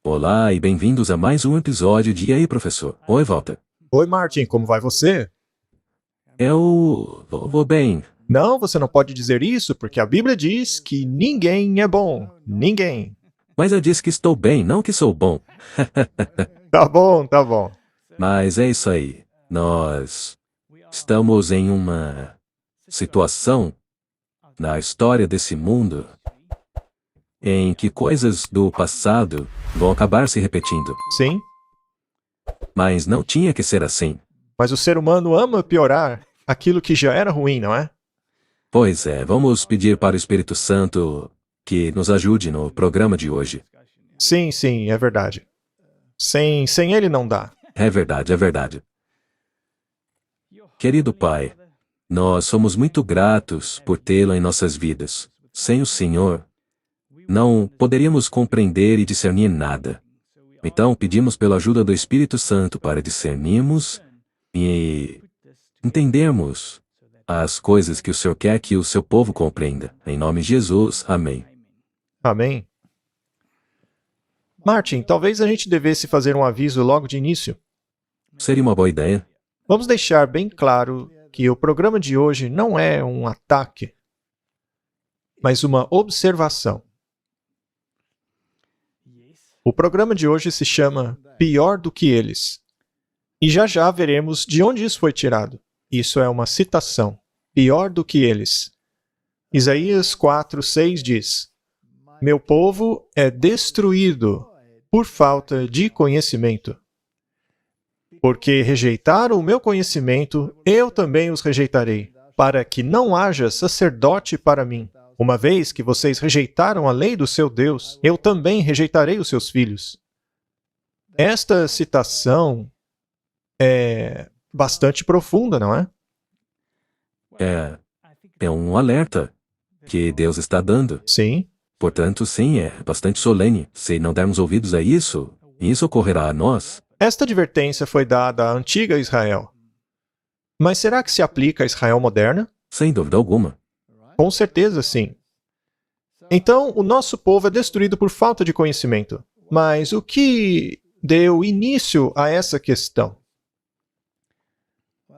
Olá e bem-vindos a mais um episódio de E aí, professor? Oi, Walter. Oi, Martin, como vai você? Eu vou bem. Não, você não pode dizer isso, porque a Bíblia diz que ninguém é bom. Ninguém. Mas eu disse que estou bem, não que sou bom. Tá bom, tá bom. Mas é isso aí. Nós estamos em uma situação na história desse mundo em que coisas do passado vão acabar se repetindo. Sim, Mas não tinha que ser assim. mas o ser humano ama piorar aquilo que já era ruim, não é? Pois é, vamos pedir para o Espírito Santo que nos ajude no programa de hoje. Sim, é verdade. Sem ele não dá. É verdade, é verdade. Querido Pai, nós somos muito gratos por tê-lo em nossas vidas. Sem o Senhor, não poderíamos compreender e discernir nada. Então, pedimos pela ajuda do Espírito Santo para discernirmos e entendermos as coisas que o Senhor quer que o seu povo compreenda. Em nome de Jesus, amém. Amém? Martin, talvez a gente devesse fazer um aviso logo de início. Seria uma boa ideia? Vamos deixar bem claro que o programa de hoje não é um ataque, mas uma observação. O programa de hoje se chama Pior do que Eles. E já veremos de onde isso foi tirado. Isso é uma citação. Pior do que eles. Isaías 4:6 diz: Meu povo é destruído por falta de conhecimento. Porque rejeitaram o meu conhecimento, eu também os rejeitarei, para que não haja sacerdote para mim. Uma vez que vocês rejeitaram a lei do seu Deus, eu também rejeitarei os seus filhos. Esta citação é bastante profunda, não é? É um alerta que Deus está dando. Sim, Portanto, sim, é bastante solene. Se não dermos ouvidos a isso, isso ocorrerá a nós. esta advertência foi dada à antiga Israel. Mas será que se aplica à Israel moderna? Sem dúvida alguma. Com certeza, sim. Então, o nosso povo é destruído por falta de conhecimento. Mas o que deu início a essa questão?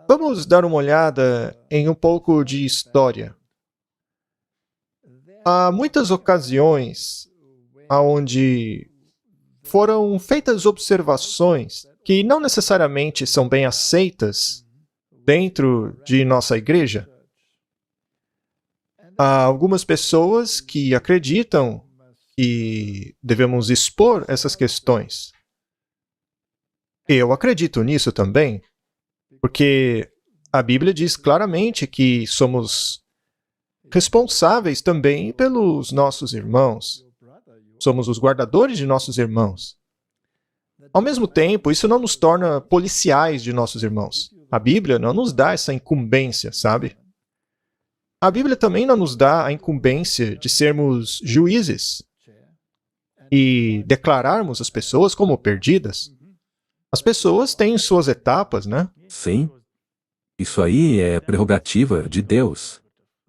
Vamos dar uma olhada em um pouco de história. Há muitas ocasiões onde foram feitas observações que não necessariamente são bem aceitas dentro de nossa igreja. Há algumas pessoas que acreditam que devemos expor essas questões. Eu acredito nisso também, porque a Bíblia diz claramente que somos responsáveis também pelos nossos irmãos. Somos os guardadores de nossos irmãos. Ao mesmo tempo, isso não nos torna policiais de nossos irmãos. A Bíblia não nos dá essa incumbência, sabe? A Bíblia também não nos dá a incumbência de sermos juízes e declararmos as pessoas como perdidas. As pessoas têm suas etapas, né? Sim. Isso aí é prerrogativa de Deus.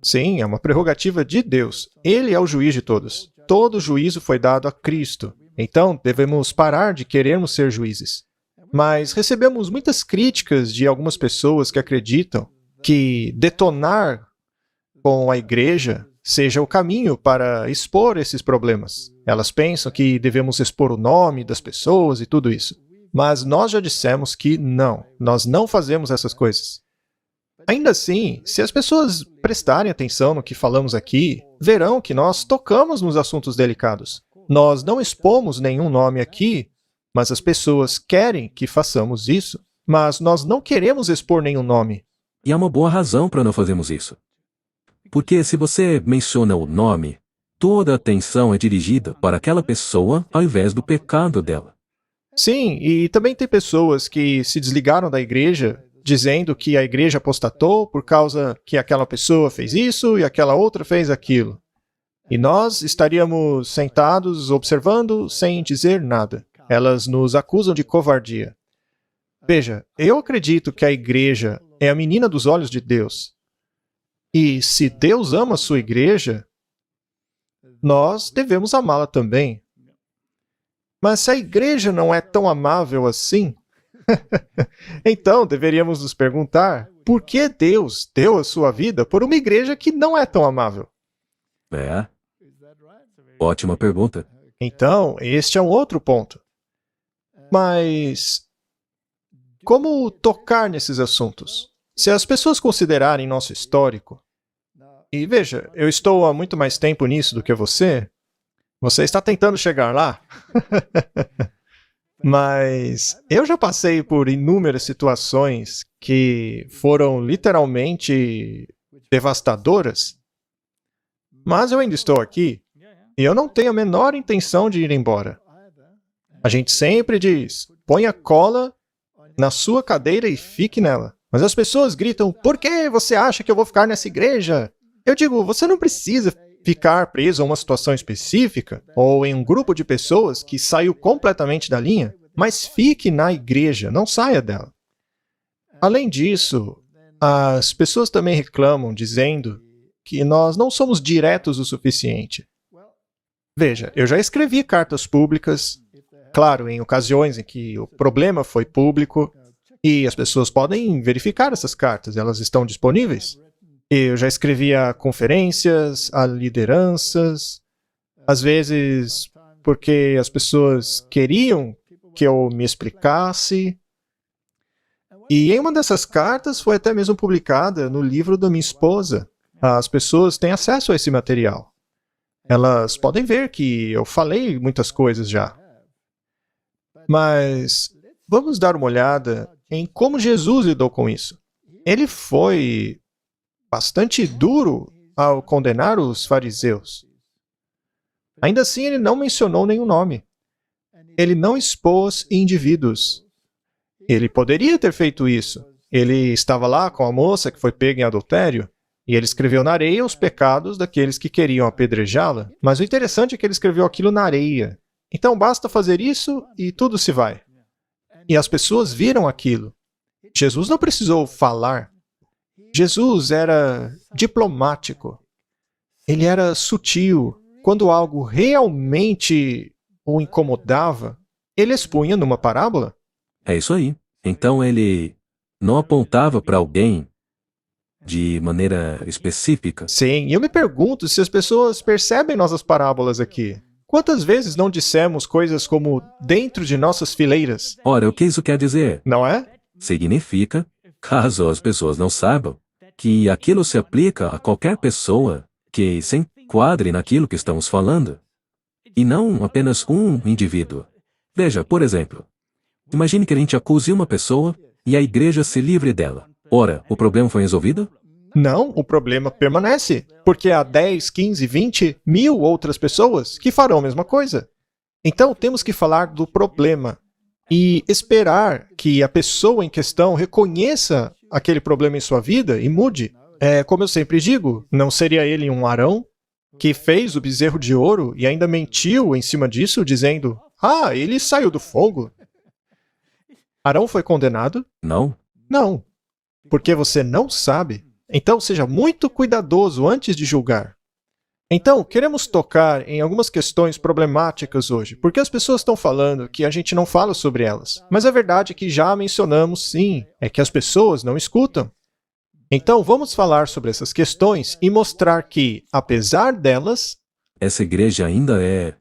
Sim, é uma prerrogativa de Deus. Ele é o juiz de todos. Todo juízo foi dado a Cristo. Então, devemos parar de querermos ser juízes. Mas recebemos muitas críticas de algumas pessoas que acreditam que detonar com a igreja seja o caminho para expor esses problemas. Elas pensam que devemos expor o nome das pessoas e tudo isso. Mas nós já dissemos que não, nós não fazemos essas coisas. Ainda assim, se as pessoas prestarem atenção no que falamos aqui, verão que nós tocamos nos assuntos delicados. Nós não expomos nenhum nome aqui, mas as pessoas querem que façamos isso. Mas nós não queremos expor nenhum nome. E há uma boa razão para não fazermos isso. Porque se você menciona o nome, toda a atenção é dirigida para aquela pessoa ao invés do pecado dela. Sim, e também tem pessoas que se desligaram da igreja dizendo que a igreja apostatou por causa que aquela pessoa fez isso e aquela outra fez aquilo. E nós estaríamos sentados observando sem dizer nada. Elas nos acusam de covardia. Veja, eu acredito que a igreja é a menina dos olhos de Deus. E se Deus ama a sua igreja, nós devemos amá-la também. Mas se a igreja não é tão amável assim, então deveríamos nos perguntar por que Deus deu a sua vida por uma igreja que não é tão amável? É? Ótima pergunta. Então, este é um outro ponto. Mas como tocar nesses assuntos? Se as pessoas considerarem nosso histórico, e veja, eu estou há muito mais tempo nisso do que você está tentando chegar lá. Mas eu já passei por inúmeras situações que foram literalmente devastadoras, mas eu ainda estou aqui e eu não tenho a menor intenção de ir embora. A gente sempre diz, ponha cola na sua cadeira e fique nela. Mas as pessoas gritam, por que você acha que eu vou ficar nessa igreja? Eu digo, você não precisa ficar preso a uma situação específica ou em um grupo de pessoas que saiu completamente da linha, mas fique na igreja, não saia dela. Além disso, as pessoas também reclamam dizendo que nós não somos diretos o suficiente. Veja, eu já escrevi cartas públicas, claro, em ocasiões em que o problema foi público, e as pessoas podem verificar essas cartas, elas estão disponíveis. Eu já escrevi a conferências, a lideranças, às vezes porque as pessoas queriam que eu me explicasse. E em uma dessas cartas foi até mesmo publicada no livro da minha esposa. As pessoas têm acesso a esse material. Elas podem ver que eu falei muitas coisas já. Mas vamos dar uma olhada em como Jesus lidou com isso. Ele foi bastante duro ao condenar os fariseus. Ainda assim, ele não mencionou nenhum nome. Ele não expôs indivíduos. Ele poderia ter feito isso. Ele estava lá com a moça que foi pega em adultério, e ele escreveu na areia os pecados daqueles que queriam apedrejá-la. Mas o interessante é que ele escreveu aquilo na areia. Então basta fazer isso e tudo se vai. E as pessoas viram aquilo. Jesus não precisou falar. Jesus era diplomático. Ele era sutil. Quando algo realmente o incomodava, ele expunha numa parábola. É isso aí. Então ele não apontava para alguém de maneira específica. Sim, e eu me pergunto se as pessoas percebem nossas parábolas aqui. Quantas vezes não dissemos coisas como dentro de nossas fileiras? Ora, o que isso quer dizer? Não é? Significa, caso as pessoas não saibam, que aquilo se aplica a qualquer pessoa que se enquadre naquilo que estamos falando, e não apenas um indivíduo. Veja, por exemplo, imagine que a gente acuse uma pessoa e a igreja se livre dela. Ora, o problema foi resolvido? Não, o problema permanece, porque há 10, 15, 20 mil outras pessoas que farão a mesma coisa. Então temos que falar do problema e esperar que a pessoa em questão reconheça aquele problema em sua vida e mude. Como eu sempre digo, não seria ele um Arão que fez o bezerro de ouro e ainda mentiu em cima disso, dizendo, ele saiu do fogo? Arão foi condenado? Não. Não, porque você não sabe. Então seja muito cuidadoso antes de julgar. Então, queremos tocar em algumas questões problemáticas hoje, porque as pessoas estão falando que a gente não fala sobre elas. Mas a verdade é que já mencionamos sim, é que as pessoas não escutam. Então, vamos falar sobre essas questões e mostrar que, apesar delas, essa igreja ainda é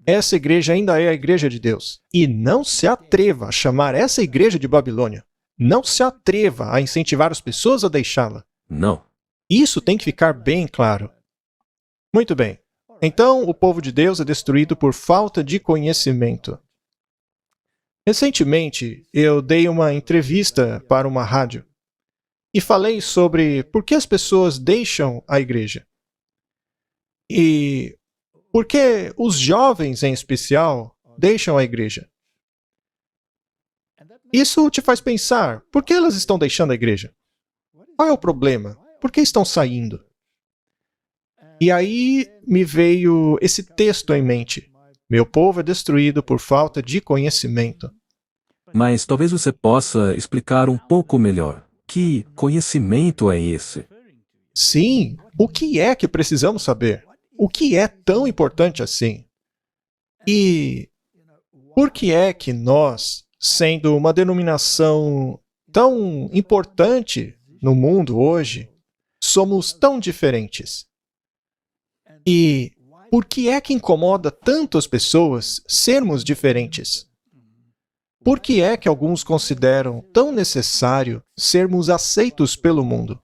a igreja de Deus. E não se atreva a chamar essa igreja de Babilônia. Não se atreva a incentivar as pessoas a deixá-la. Não. Isso tem que ficar bem claro. Muito bem. Então, o povo de Deus é destruído por falta de conhecimento. Recentemente, eu dei uma entrevista para uma rádio e falei sobre por que as pessoas deixam a igreja. E por que os jovens, em especial, deixam a igreja. Isso te faz pensar, por que elas estão deixando a igreja? Qual é o problema? Por que estão saindo? E aí me veio esse texto em mente. Meu povo é destruído por falta de conhecimento. Mas talvez você possa explicar um pouco melhor. Que conhecimento é esse? Sim, o que é que precisamos saber? O que é tão importante assim? E Por que é que nós, sendo uma denominação tão importante no mundo hoje, somos tão diferentes? E por que é que incomoda tanto as pessoas sermos diferentes? Por que é que alguns consideram tão necessário sermos aceitos pelo mundo?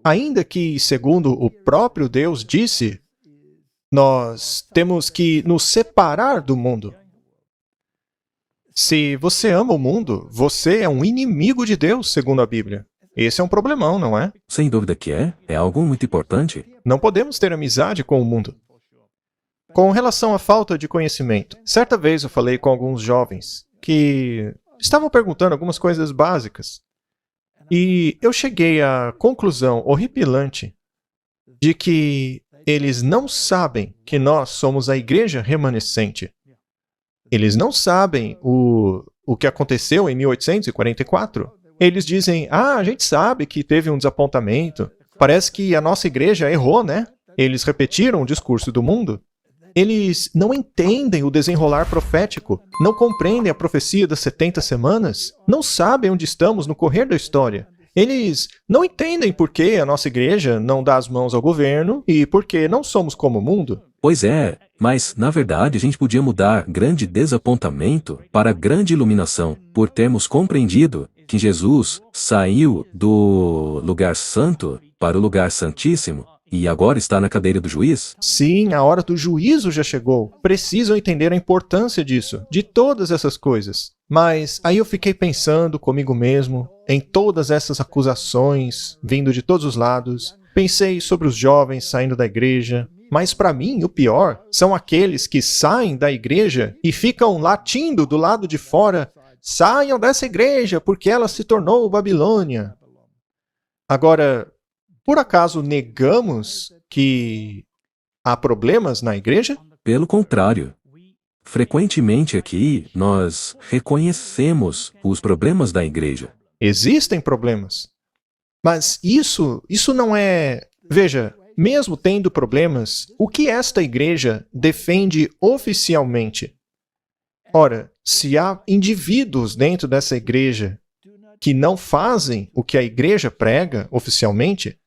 Ainda que, segundo o próprio Deus disse, nós temos que nos separar do mundo. Se você ama o mundo, você é um inimigo de Deus, segundo a Bíblia. Esse é um problemão, não é? Sem dúvida que é. É algo muito importante. Não podemos ter amizade com o mundo. Com relação à falta de conhecimento, certa vez eu falei com alguns jovens que estavam perguntando algumas coisas básicas. E eu cheguei à conclusão horripilante de que eles não sabem que nós somos a igreja remanescente. Eles não sabem o que aconteceu em 1844. Eles dizem, a gente sabe que teve um desapontamento. Parece que a nossa igreja errou, né? Eles repetiram o discurso do mundo. Eles não entendem o desenrolar profético, não compreendem a profecia das 70 semanas, não sabem onde estamos no correr da história. Eles não entendem por que a nossa igreja não dá as mãos ao governo e por que não somos como o mundo. Pois é, mas, na verdade, a gente podia mudar grande desapontamento para grande iluminação, por termos compreendido que Jesus saiu do lugar santo para o lugar santíssimo e agora está na cadeira do juiz? Sim, a hora do juízo já chegou. Precisam entender a importância disso, de todas essas coisas. Mas aí eu fiquei pensando comigo mesmo em todas essas acusações vindo de todos os lados. Pensei sobre os jovens saindo da igreja. Mas para mim, o pior são aqueles que saem da igreja e ficam latindo do lado de fora. Saiam dessa igreja porque ela se tornou Babilônia. Agora, por acaso negamos que há problemas na igreja? Pelo contrário. Frequentemente aqui, nós reconhecemos os problemas da igreja. Existem problemas. Mas isso não é... Veja, mesmo tendo problemas, o que esta igreja defende oficialmente? Ora, se há indivíduos dentro dessa igreja que não fazem o que a igreja prega oficialmente,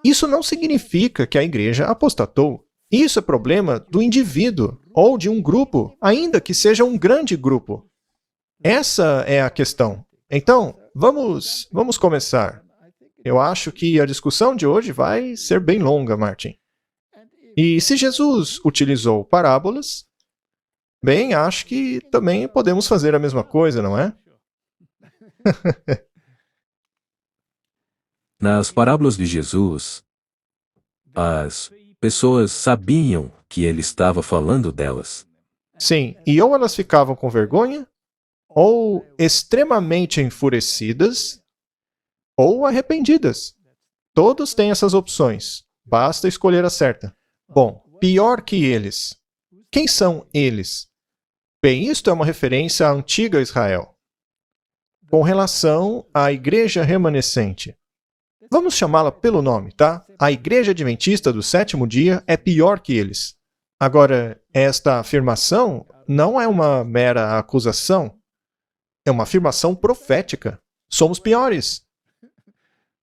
isso não significa que a igreja apostatou. Isso é problema do indivíduo ou de um grupo, ainda que seja um grande grupo. Essa é a questão. Então, vamos começar. Eu acho que a discussão de hoje vai ser bem longa, Martin. E se Jesus utilizou parábolas, bem, acho que também podemos fazer a mesma coisa, não é? Nas parábolas de Jesus, as pessoas sabiam que ele estava falando delas. Sim, e ou elas ficavam com vergonha, ou extremamente enfurecidas, ou arrependidas. Todos têm essas opções. Basta escolher a certa. Bom, pior que eles. Quem são eles? Bem, isto é uma referência à antiga Israel, com relação à igreja remanescente. Vamos chamá-la pelo nome, tá? A igreja adventista do sétimo dia é pior que eles. Agora, esta afirmação não é uma mera acusação. É uma afirmação profética. Somos piores.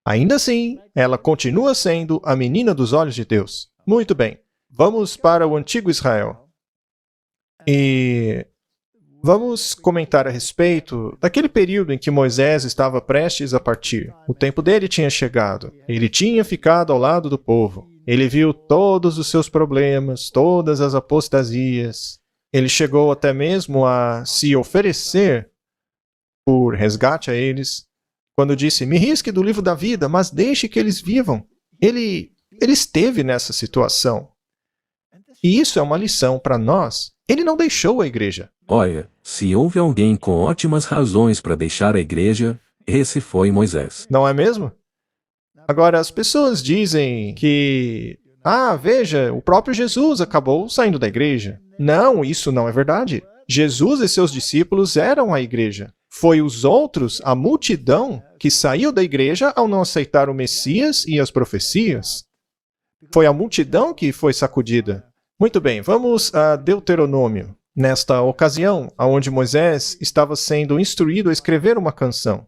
Ainda assim, ela continua sendo a menina dos olhos de Deus. Muito bem, vamos para o antigo Israel. E vamos comentar a respeito daquele período em que Moisés estava prestes a partir. O tempo dele tinha chegado. Ele tinha ficado ao lado do povo. Ele viu todos os seus problemas, todas as apostasias. Ele chegou até mesmo a se oferecer por resgate a eles, quando disse, me risque do livro da vida, mas deixe que eles vivam. Ele esteve nessa situação. E isso é uma lição para nós. Ele não deixou a igreja. Olha, se houve alguém com ótimas razões para deixar a igreja, esse foi Moisés. Não é mesmo? Agora, as pessoas dizem que, veja, o próprio Jesus acabou saindo da igreja. Não, isso não é verdade. Jesus e seus discípulos eram a igreja. Foi os outros, a multidão, que saiu da igreja ao não aceitar o Messias e as profecias. Foi a multidão que foi sacudida. Muito bem, vamos a Deuteronômio. nesta ocasião, onde Moisés estava sendo instruído a escrever uma canção.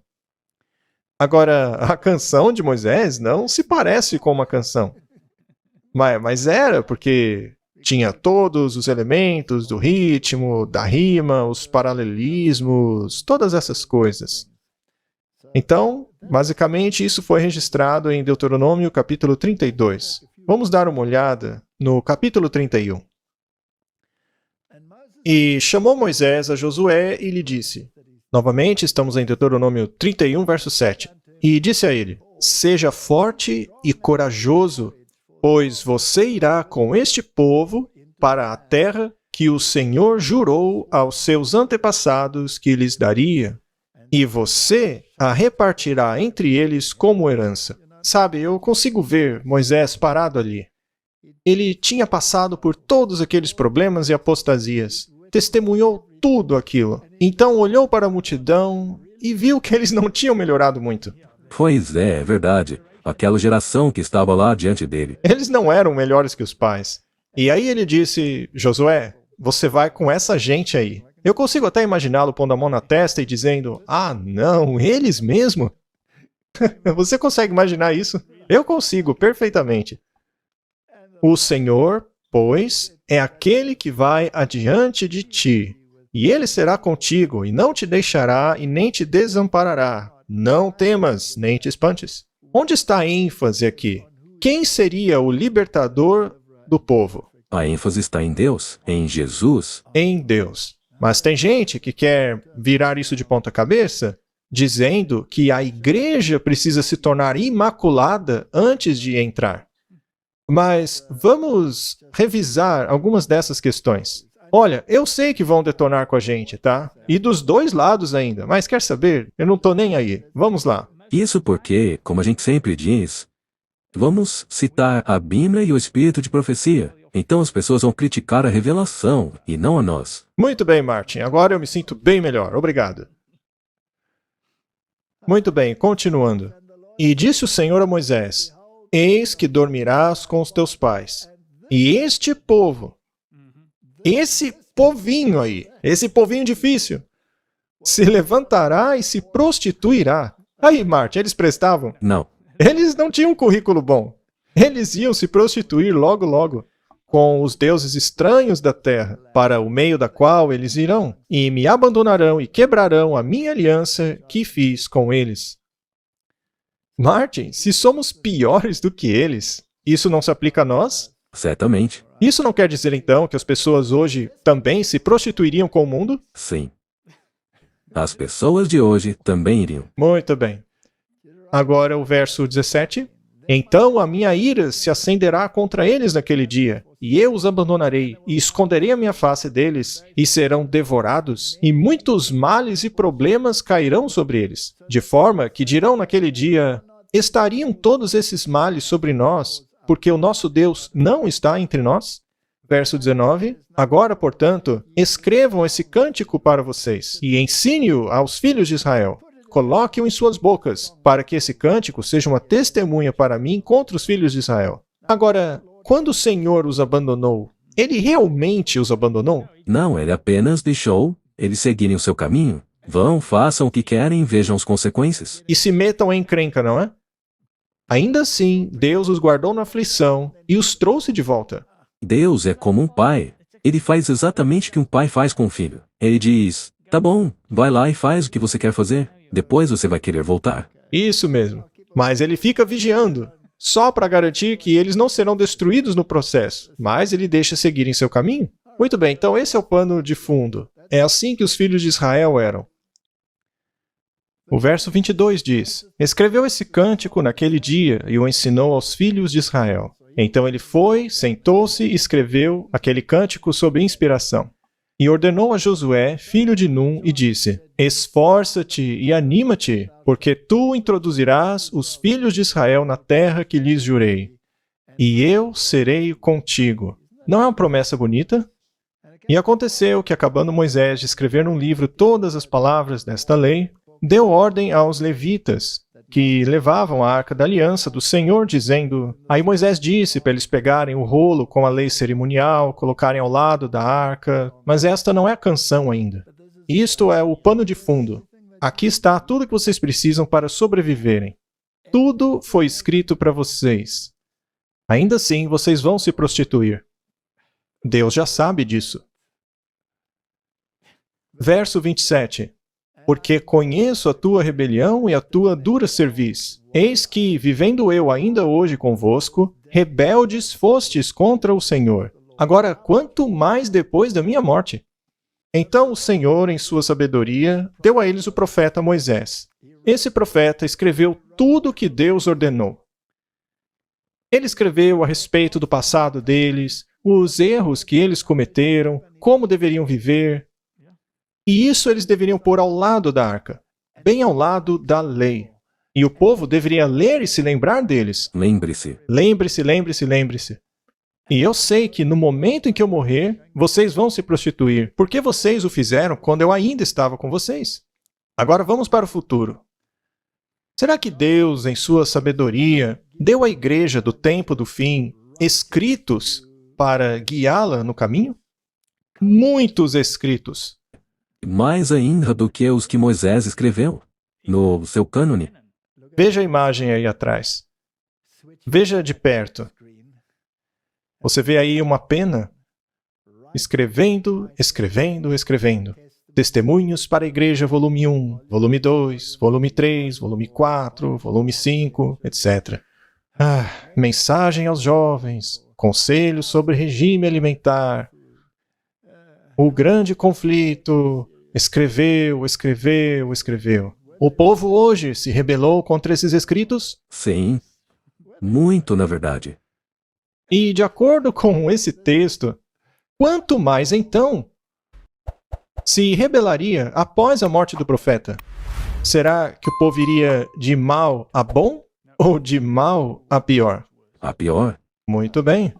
Agora, a canção de Moisés não se parece com uma canção. Mas era, porque tinha todos os elementos do ritmo, da rima, os paralelismos, todas essas coisas. Então, basicamente, isso foi registrado em Deuteronômio capítulo 32. Vamos dar uma olhada no capítulo 31. E chamou Moisés a Josué e lhe disse, novamente estamos em Deuteronômio 31, verso 7, e disse a ele, seja forte e corajoso, pois você irá com este povo para a terra que o Senhor jurou aos seus antepassados que lhes daria, e você a repartirá entre eles como herança. Sabe, eu consigo ver Moisés parado ali. Ele tinha passado por todos aqueles problemas e apostasias, testemunhou tudo aquilo. Então olhou para a multidão e viu que eles não tinham melhorado muito. Pois é verdade. Aquela geração que estava lá diante dele. Eles não eram melhores que os pais. E aí ele disse, Josué, você vai com essa gente aí. Eu consigo até imaginá-lo pondo a mão na testa e dizendo, ah, não, eles mesmo? Você consegue imaginar isso? Eu consigo, perfeitamente. O Senhor, pois, é aquele que vai adiante de ti, e ele será contigo, e não te deixará e nem te desamparará. Não temas, nem te espantes. Onde está a ênfase aqui? Quem seria o libertador do povo? A ênfase está em Deus, em Jesus. Em Deus. Mas tem gente que quer virar isso de ponta cabeça, dizendo que a igreja precisa se tornar imaculada antes de entrar. Mas vamos revisar algumas dessas questões. Olha, eu sei que vão detonar com a gente, tá? E dos dois lados ainda, mas quer saber? Eu não tô nem aí. Vamos lá. Isso porque, como a gente sempre diz, vamos citar a Bíblia e o espírito de profecia. Então as pessoas vão criticar a revelação e não a nós. Muito bem, Martin. Agora eu me sinto bem melhor. Obrigado. Muito bem, continuando. E disse o Senhor a Moisés, eis que dormirás com os teus pais. E este povo, esse povinho aí, esse povinho difícil, se levantará e se prostituirá. Aí, Martin, eles prestavam? Não. Eles não tinham um currículo bom. Eles iam se prostituir logo, logo, com os deuses estranhos da terra, para o meio da qual eles irão, e me abandonarão e quebrarão a minha aliança que fiz com eles. Martin, se somos piores do que eles, isso não se aplica a nós? Certamente. Isso não quer dizer, então, que as pessoas hoje também se prostituiriam com o mundo? Sim. As pessoas de hoje também iriam. Muito bem. Agora o verso 17. Então a minha ira se acenderá contra eles naquele dia, e eu os abandonarei, e esconderei a minha face deles, e serão devorados, e muitos males e problemas cairão sobre eles, de forma que dirão naquele dia, estariam todos esses males sobre nós, porque o nosso Deus não está entre nós? Verso 19. Agora, portanto, escrevam esse cântico para vocês, e ensine-o aos filhos de Israel. Coloque-o em suas bocas, para que esse cântico seja uma testemunha para mim contra os filhos de Israel. Agora, quando o Senhor os abandonou, ele realmente os abandonou? Não, ele apenas deixou eles seguirem o seu caminho. Vão, façam o que querem e vejam as consequências. E se metam em encrenca, não é? Ainda assim, Deus os guardou na aflição e os trouxe de volta. Deus é como um pai. Ele faz exatamente o que um pai faz com o filho. Ele diz, tá bom, vai lá e faz o que você quer fazer. Depois você vai querer voltar. Isso mesmo. Mas ele fica vigiando, só para garantir que eles não serão destruídos no processo, mas ele deixa seguir em seu caminho. Muito bem, então esse é o pano de fundo. É assim que os filhos de Israel eram. O verso 22 diz, escreveu esse cântico naquele dia e o ensinou aos filhos de Israel. Então ele foi, sentou-se e escreveu aquele cântico sob inspiração. E ordenou a Josué, filho de Num, e disse, esforça-te e anima-te, porque tu introduzirás os filhos de Israel na terra que lhes jurei. E eu serei contigo. Não é uma promessa bonita? E aconteceu que, acabando Moisés de escrever num livro todas as palavras desta lei, deu ordem aos levitas, que levavam a arca da aliança do Senhor, dizendo... Aí Moisés disse para eles pegarem o rolo com a lei cerimonial, colocarem ao lado da arca, mas esta não é a canção ainda. Isto é o pano de fundo. Aqui está tudo que vocês precisam para sobreviverem. Tudo foi escrito para vocês. Ainda assim, vocês vão se prostituir. Deus já sabe disso. Verso 27. Porque conheço a tua rebelião e a tua dura cerviz. Eis que, vivendo eu ainda hoje convosco, rebeldes fostes contra o Senhor. Agora, quanto mais depois da minha morte? Então o Senhor, em sua sabedoria, deu a eles o profeta Moisés. Esse profeta escreveu tudo o que Deus ordenou. Ele escreveu a respeito do passado deles, os erros que eles cometeram, como deveriam viver. E isso eles deveriam pôr ao lado da arca, bem ao lado da lei. E o povo deveria ler e se lembrar deles. Lembre-se. Lembre-se, lembre-se, lembre-se. E eu sei que no momento em que eu morrer, vocês vão se prostituir, porque vocês o fizeram quando eu ainda estava com vocês. Agora vamos para o futuro. Será que Deus, em sua sabedoria, deu à igreja do tempo do fim escritos para guiá-la no caminho? Muitos escritos. Mais ainda do que os que Moisés escreveu no seu cânone. Veja a imagem aí atrás. Veja de perto. Você vê aí uma pena escrevendo, escrevendo, escrevendo. Testemunhos para a Igreja, volume 1, volume 2, volume 3, volume 4, volume 5, etc. Mensagem aos jovens, conselhos sobre regime alimentar. O grande conflito. Escreveu, escreveu, escreveu. O povo hoje se rebelou contra esses escritos? Sim, muito na verdade. E, de acordo com esse texto, quanto mais então se rebelaria após a morte do profeta? Será que o povo iria de mal a bom ou de mal a pior? A pior? Muito bem.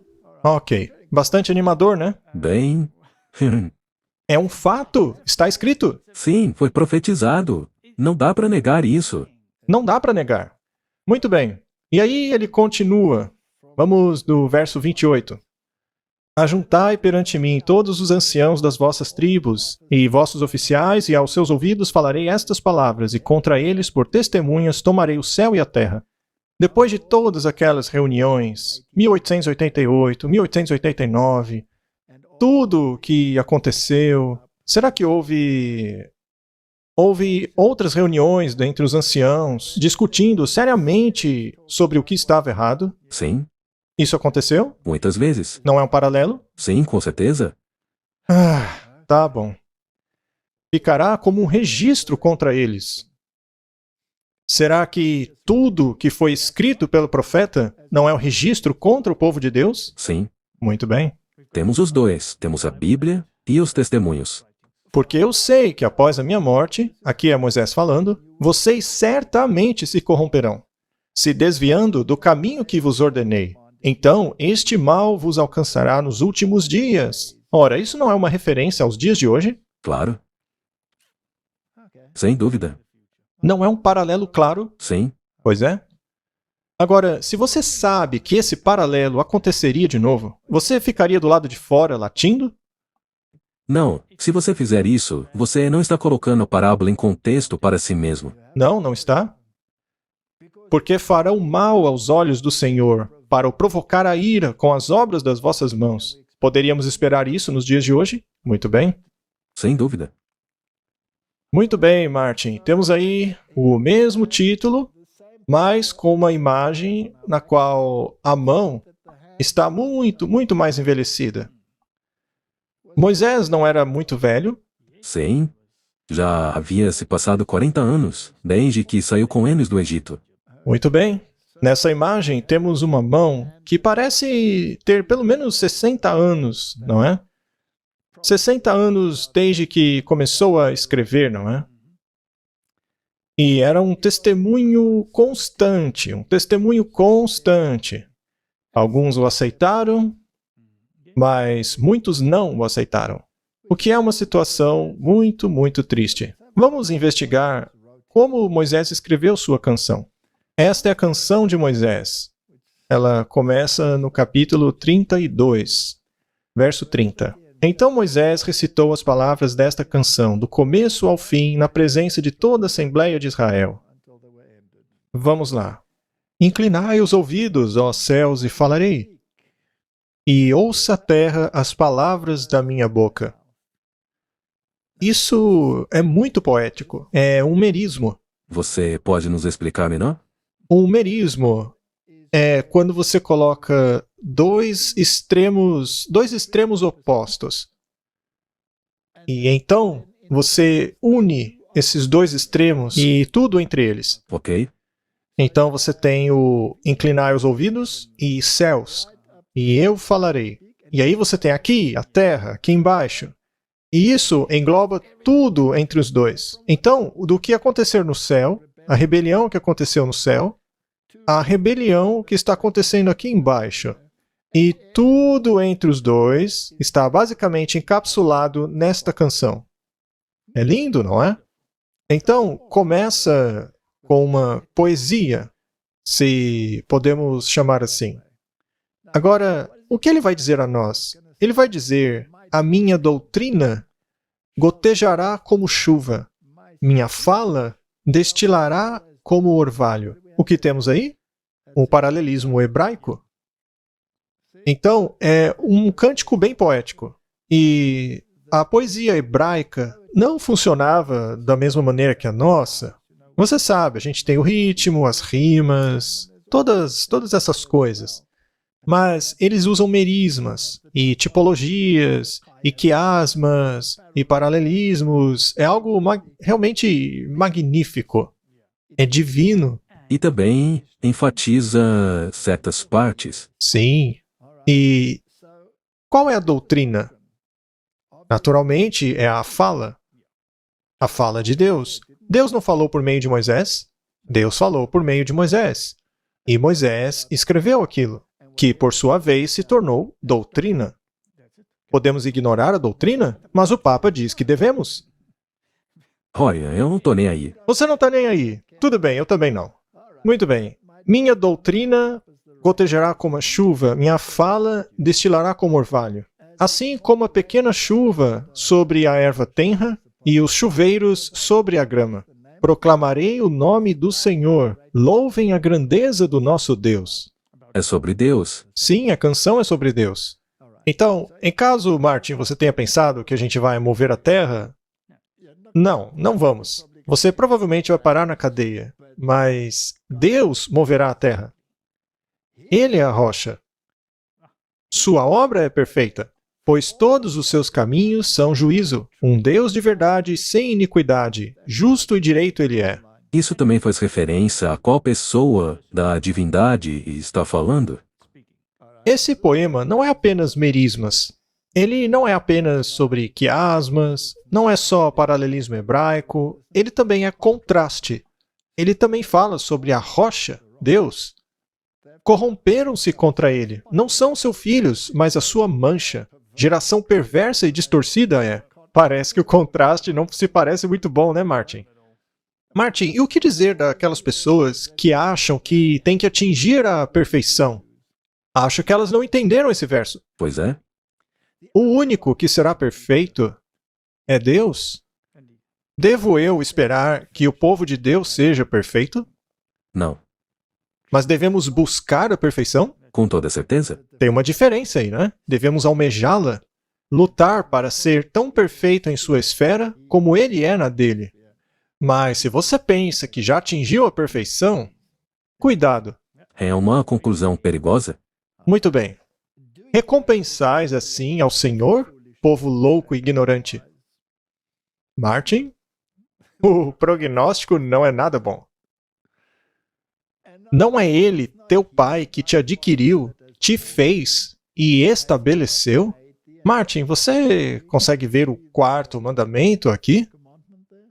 Ok. Bastante animador, né? Bem... É um fato. Está escrito. Sim, foi profetizado. Não dá para negar isso. Não dá para negar. Muito bem. E aí ele continua. Vamos do verso 28. Ajuntai perante mim todos os anciãos das vossas tribos, e vossos oficiais, e aos seus ouvidos falarei estas palavras, e contra eles, por testemunhas, tomarei o céu e a terra. Depois de todas aquelas reuniões, 1888, 1889, tudo que aconteceu, será que houve outras reuniões entre os anciãos, discutindo seriamente sobre o que estava errado? Sim. Isso aconteceu? Muitas vezes. Não é um paralelo? Sim, com certeza. Tá bom. Ficará como um registro contra eles. Será que tudo que foi escrito pelo profeta não é um registro contra o povo de Deus? Sim. Muito bem. Temos os dois. Temos a Bíblia e os testemunhos. Porque eu sei que após a minha morte, aqui é Moisés falando, vocês certamente se corromperão, se desviando do caminho que vos ordenei. Então, este mal vos alcançará nos últimos dias. Ora, isso não é uma referência aos dias de hoje? Claro. Sem dúvida. Não é um paralelo claro? Sim. Pois é. Agora, se você sabe que esse paralelo aconteceria de novo, você ficaria do lado de fora latindo? Não, se você fizer isso, você não está colocando a parábola em contexto para si mesmo. Não, não está. Porque farão mal aos olhos do Senhor, para o provocar a ira com as obras das vossas mãos. Poderíamos esperar isso nos dias de hoje? Muito bem. Sem dúvida. Muito bem, Martin. Temos aí o mesmo título, mas com uma imagem na qual a mão está muito, muito mais envelhecida. Moisés não era muito velho? Sim. Já havia se passado 40 anos, desde que saiu com eles do Egito. Muito bem. Nessa imagem temos uma mão que parece ter pelo menos 60 anos, não é? 60 anos desde que começou a escrever, não é? E era um testemunho constante, um testemunho constante. Alguns o aceitaram, mas muitos não o aceitaram. O que é uma situação muito, muito triste. Vamos investigar como Moisés escreveu sua canção. Esta é a canção de Moisés. Ela começa no capítulo 32, verso 30. Então Moisés recitou as palavras desta canção, do começo ao fim, na presença de toda a Assembleia de Israel. Vamos lá. Inclinai os ouvidos, ó céus, e falarei. E ouça a terra as palavras da minha boca. Isso é muito poético. É um merismo. Você pode nos explicar melhor? Um merismo é quando você coloca dois extremos opostos. E então você une esses dois extremos e tudo entre eles. Ok. Então você tem o inclinar os ouvidos e céus, e eu falarei. E aí você tem aqui a terra, aqui embaixo. E isso engloba tudo entre os dois. Então, do que acontecer no céu, a rebelião que aconteceu no céu, a rebelião que está acontecendo aqui embaixo. E tudo entre os dois está basicamente encapsulado nesta canção. É lindo, não é? Então, começa com uma poesia, se podemos chamar assim. Agora, o que ele vai dizer a nós? Ele vai dizer: a minha doutrina gotejará como chuva, minha fala destilará como orvalho. O que temos aí? Um paralelismo hebraico. Então, é um cântico bem poético. E a poesia hebraica não funcionava da mesma maneira que a nossa. Você sabe, a gente tem o ritmo, as rimas, todas essas coisas. Mas eles usam merismas, e tipologias, e quiasmas, e paralelismos. É algo realmente magnífico. É divino. E também enfatiza certas partes. Sim. E qual é a doutrina? Naturalmente, é a fala de Deus. Deus não falou por meio de Moisés? Deus falou por meio de Moisés. E Moisés escreveu aquilo, que por sua vez se tornou doutrina. Podemos ignorar a doutrina? Mas o Papa diz que devemos. Olha, eu não tô nem aí. Você não está nem aí. Tudo bem, eu também não. Muito bem. Minha doutrina gotejará como a chuva, minha fala destilará como orvalho. Assim como a pequena chuva sobre a erva tenra e os chuveiros sobre a grama. Proclamarei o nome do Senhor. Louvem a grandeza do nosso Deus. É sobre Deus. Sim, a canção é sobre Deus. Então, em caso, Martin, você tenha pensado que a gente vai mover a terra, não vamos. Você provavelmente vai parar na cadeia, mas Deus moverá a terra. Ele é a rocha. Sua obra é perfeita, pois todos os seus caminhos são juízo. Um Deus de verdade, sem iniquidade, justo e direito ele é. Isso também faz referência a qual pessoa da divindade está falando? Esse poema não é apenas merismas. Ele não é apenas sobre quiasmas, não é só paralelismo hebraico, ele também é contraste. Ele também fala sobre a rocha, Deus. Corromperam-se contra ele. Não são seus filhos, mas a sua mancha. Geração perversa e distorcida é. Parece que o contraste não se parece muito bom, né, Martin? Martin, e o que dizer daquelas pessoas que acham que têm que atingir a perfeição? Acho que elas não entenderam esse verso. Pois é. O único que será perfeito é Deus. Devo eu esperar que o povo de Deus seja perfeito? Não. Mas devemos buscar a perfeição? Com toda certeza? Tem uma diferença aí, né? Devemos almejá-la, lutar para ser tão perfeito em sua esfera como ele é na dele. Mas se você pensa que já atingiu a perfeição, cuidado. É uma conclusão perigosa? Muito bem. Recompensais assim ao Senhor, povo louco e ignorante. Martin, o prognóstico não é nada bom. Não é ele, teu pai, que te adquiriu, te fez e estabeleceu? Martin, você consegue ver o quarto mandamento aqui?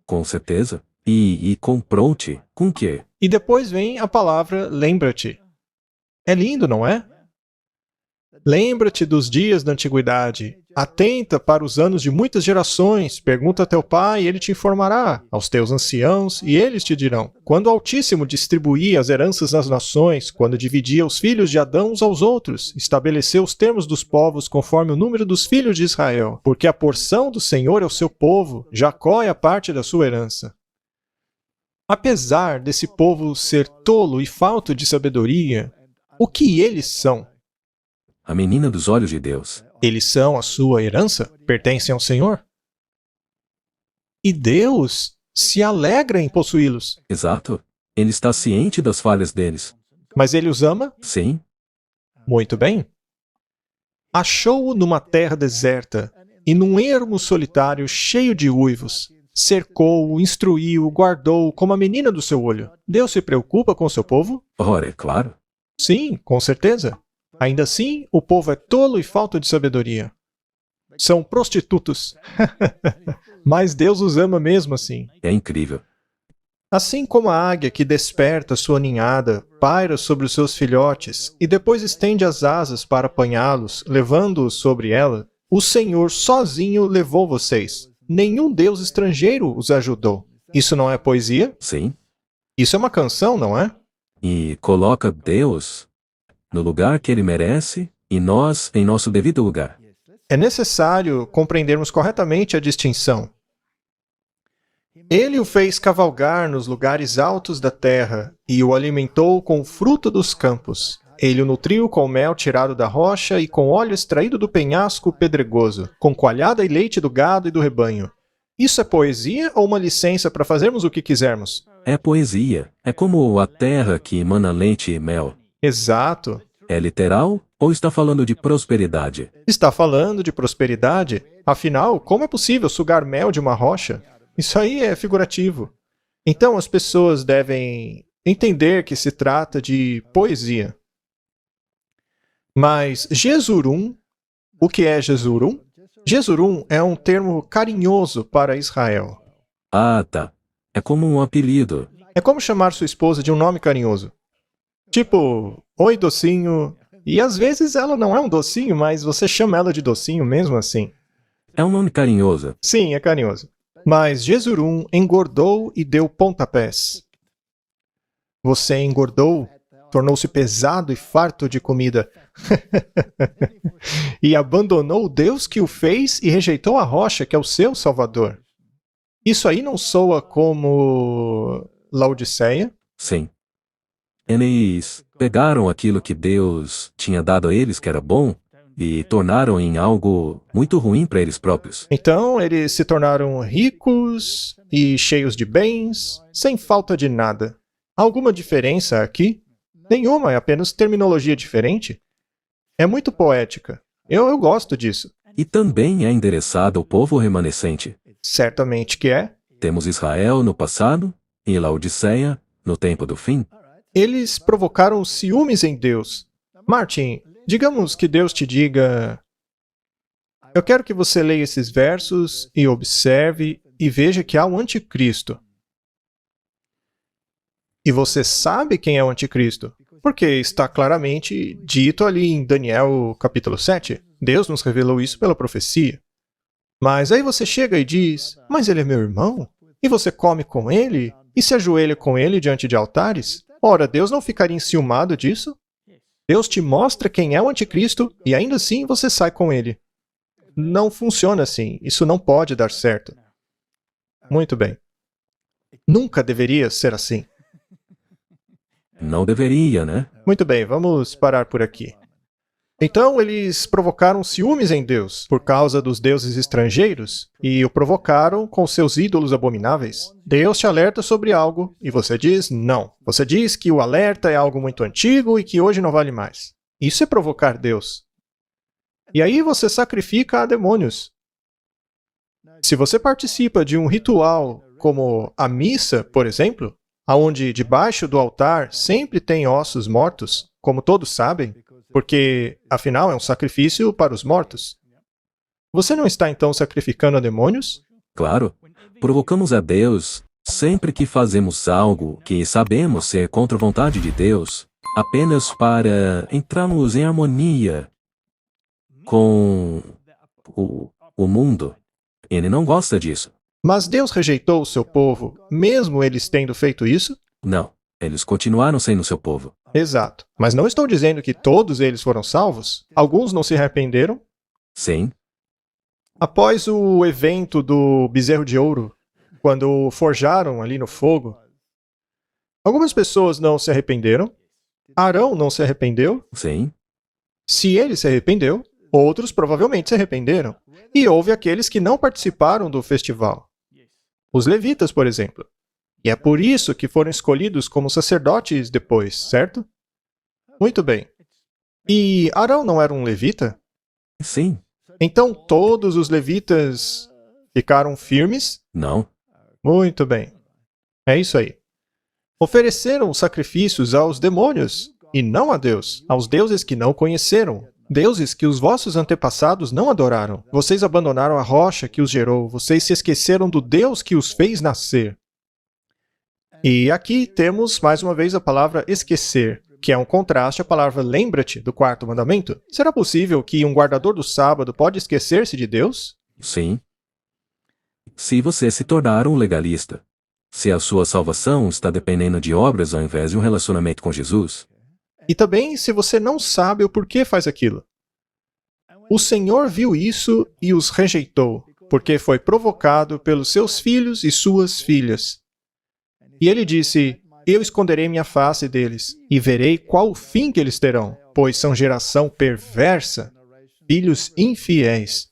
Com certeza. E confronte com quê? E depois vem a palavra lembra-te. É lindo, não é? Lembra-te dos dias da antiguidade. Atenta para os anos de muitas gerações. Pergunta a teu pai e ele te informará. Aos teus anciãos e eles te dirão. Quando o Altíssimo distribuía as heranças nas nações, quando dividia os filhos de Adão uns aos outros, estabeleceu os termos dos povos conforme o número dos filhos de Israel. Porque a porção do Senhor é o seu povo, Jacó é a parte da sua herança. Apesar desse povo ser tolo e falto de sabedoria, o que eles são? A menina dos olhos de Deus. Eles são a sua herança? Pertencem ao Senhor? E Deus se alegra em possuí-los. Exato. Ele está ciente das falhas deles. Mas ele os ama? Sim. Muito bem. Achou-o numa terra deserta e num ermo solitário cheio de uivos. Cercou-o, instruiu-o, guardou-o como a menina do seu olho. Deus se preocupa com o seu povo? Ora, é claro. Sim, com certeza. Ainda assim, o povo é tolo e falta de sabedoria. São prostitutos. Mas Deus os ama mesmo assim. É incrível. Assim como a águia que desperta sua ninhada, paira sobre os seus filhotes e depois estende as asas para apanhá-los, levando-os sobre ela, o Senhor sozinho levou vocês. Nenhum Deus estrangeiro os ajudou. Isso não é poesia? Sim. Isso é uma canção, não é? E coloca Deus no lugar que ele merece e nós em nosso devido lugar. É necessário compreendermos corretamente a distinção. Ele o fez cavalgar nos lugares altos da terra e o alimentou com o fruto dos campos. Ele o nutriu com mel tirado da rocha e com óleo extraído do penhasco pedregoso, com coalhada e leite do gado e do rebanho. Isso é poesia ou uma licença para fazermos o que quisermos? É poesia. É como a terra que emana leite e mel. Exato. É literal ou está falando de prosperidade? Está falando de prosperidade? Afinal, como é possível sugar mel de uma rocha? Isso aí é figurativo. Então as pessoas devem entender que se trata de poesia. Mas Jesurum, o que é Jesurum? Jesurum é um termo carinhoso para Israel. Ah, tá. É como um apelido. É como chamar sua esposa de um nome carinhoso. Tipo, oi docinho. E às vezes ela não é um docinho, mas você chama ela de docinho mesmo assim. É um nome carinhoso. Sim, é carinhoso. Mas Jesurum engordou e deu pontapés. Você engordou, tornou-se pesado e farto de comida. E abandonou o Deus que o fez e rejeitou a rocha que é o seu Salvador. Isso aí não soa como Laodiceia? Sim. Eles pegaram aquilo que Deus tinha dado a eles que era bom e tornaram em algo muito ruim para eles próprios. Então eles se tornaram ricos e cheios de bens, sem falta de nada. Há alguma diferença aqui? Nenhuma, é apenas terminologia diferente. É muito poética. Eu gosto disso. E também é endereçado ao povo remanescente. Certamente que é. Temos Israel no passado e Laodiceia no tempo do fim. Eles provocaram ciúmes em Deus. Martin, digamos que Deus te diga: eu quero que você leia esses versos e observe e veja que há um anticristo. E você sabe quem é o anticristo? Porque está claramente dito ali em Daniel capítulo 7. Deus nos revelou isso pela profecia. Mas aí você chega e diz: mas ele é meu irmão? E você come com ele? E se ajoelha com ele diante de altares? Ora, Deus não ficaria enciumado disso? Deus te mostra quem é o anticristo e ainda assim você sai com ele. Não funciona assim. Isso não pode dar certo. Muito bem. Nunca deveria ser assim. Não deveria, né? Muito bem, vamos parar por aqui. Então eles provocaram ciúmes em Deus por causa dos deuses estrangeiros e o provocaram com seus ídolos abomináveis. Deus te alerta sobre algo e você diz não. Você diz que o alerta é algo muito antigo e que hoje não vale mais. Isso é provocar Deus. E aí você sacrifica a demônios. Se você participa de um ritual como a missa, por exemplo, onde debaixo do altar sempre tem ossos mortos, como todos sabem, porque, afinal, é um sacrifício para os mortos. Você não está, então, sacrificando a demônios? Claro. Provocamos a Deus sempre que fazemos algo que sabemos ser contra a vontade de Deus, apenas para entrarmos em harmonia com o mundo. Ele não gosta disso. Mas Deus rejeitou o seu povo, mesmo eles tendo feito isso? Não. Eles continuaram sendo seu povo. Exato. Mas não estou dizendo que todos eles foram salvos. Alguns não se arrependeram. Sim. Após o evento do bezerro de ouro, quando o forjaram ali no fogo, algumas pessoas não se arrependeram. Arão não se arrependeu. Sim. Se ele se arrependeu, outros provavelmente se arrependeram. E houve aqueles que não participaram do festival. Os levitas, por exemplo. E é por isso que foram escolhidos como sacerdotes depois, certo? Muito bem. E Arão não era um levita? Sim. Então todos os levitas ficaram firmes? Não. Muito bem. É isso aí. Ofereceram sacrifícios aos demônios, e não a Deus, aos deuses que não conheceram. Deuses que os vossos antepassados não adoraram. Vocês abandonaram a rocha que os gerou, vocês se esqueceram do Deus que os fez nascer. E aqui temos, mais uma vez, a palavra esquecer, que é um contraste à palavra lembra-te do quarto mandamento. Será possível que um guardador do sábado pode esquecer-se de Deus? Sim. Se você se tornar um legalista, se a sua salvação está dependendo de obras ao invés de um relacionamento com Jesus. E também se você não sabe o porquê faz aquilo. O Senhor viu isso e os rejeitou, porque foi provocado pelos seus filhos e suas filhas. E ele disse, eu esconderei minha face deles, e verei qual o fim que eles terão, pois são geração perversa, filhos infiéis.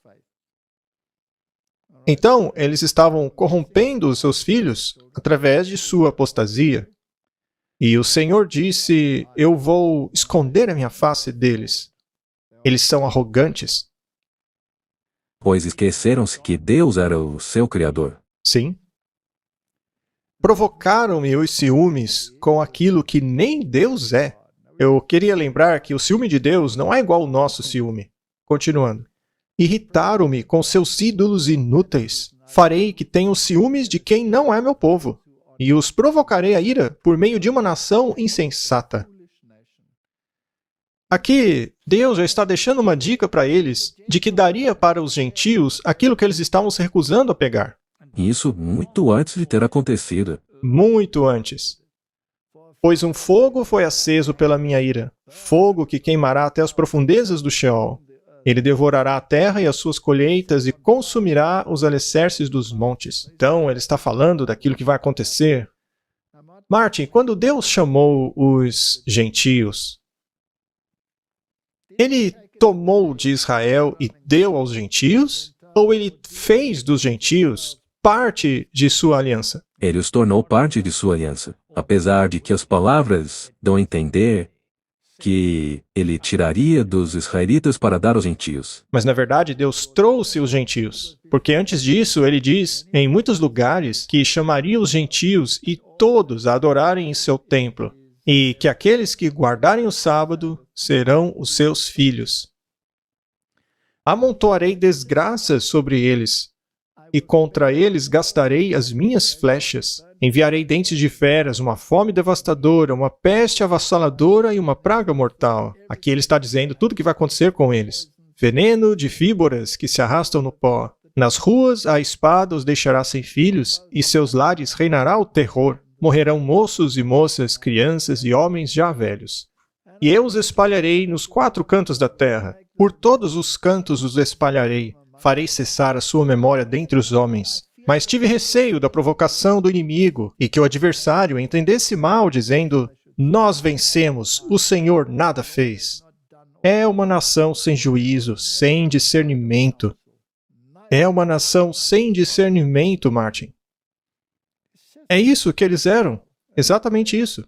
Então, eles estavam corrompendo os seus filhos através de sua apostasia. E o Senhor disse, eu vou esconder a minha face deles. Eles são arrogantes. Pois esqueceram-se que Deus era o seu Criador. Sim. Provocaram-me os ciúmes com aquilo que nem Deus é. Eu queria lembrar que o ciúme de Deus não é igual ao nosso ciúme. Continuando. Irritaram-me com seus ídolos inúteis. Farei que tenham ciúmes de quem não é meu povo. E os provocarei a ira por meio de uma nação insensata. Aqui, Deus já está deixando uma dica para eles de que daria para os gentios aquilo que eles estavam se recusando a pegar. Isso muito antes de ter acontecido. Muito antes. Pois um fogo foi aceso pela minha ira, fogo que queimará até as profundezas do Sheol. Ele devorará a terra e as suas colheitas e consumirá os alicerces dos montes. Então, ele está falando daquilo que vai acontecer. Martin, quando Deus chamou os gentios, ele tomou de Israel e deu aos gentios? Ou ele fez dos gentios parte de sua aliança? Ele os tornou parte de sua aliança, apesar de que as palavras dão a entender que ele tiraria dos israelitas para dar aos gentios. Mas na verdade Deus trouxe os gentios, porque antes disso ele diz em muitos lugares que chamaria os gentios e todos a adorarem em seu templo, e que aqueles que guardarem o sábado serão os seus filhos. Amontoarei desgraças sobre eles, e contra eles gastarei as minhas flechas. Enviarei dentes de feras, uma fome devastadora, uma peste avassaladora e uma praga mortal. Aqui ele está dizendo tudo o que vai acontecer com eles. Veneno de víboras que se arrastam no pó. Nas ruas a espada os deixará sem filhos, e seus lares reinará o terror. Morrerão moços e moças, crianças e homens já velhos. E eu os espalharei nos 4 cantos da terra. Por todos os cantos os espalharei. Farei cessar a sua memória dentre os homens. Mas tive receio da provocação do inimigo, e que o adversário entendesse mal, dizendo, nós vencemos, o Senhor nada fez. É uma nação sem juízo, sem discernimento. É uma nação sem discernimento, Martin. É isso que eles eram. Exatamente isso.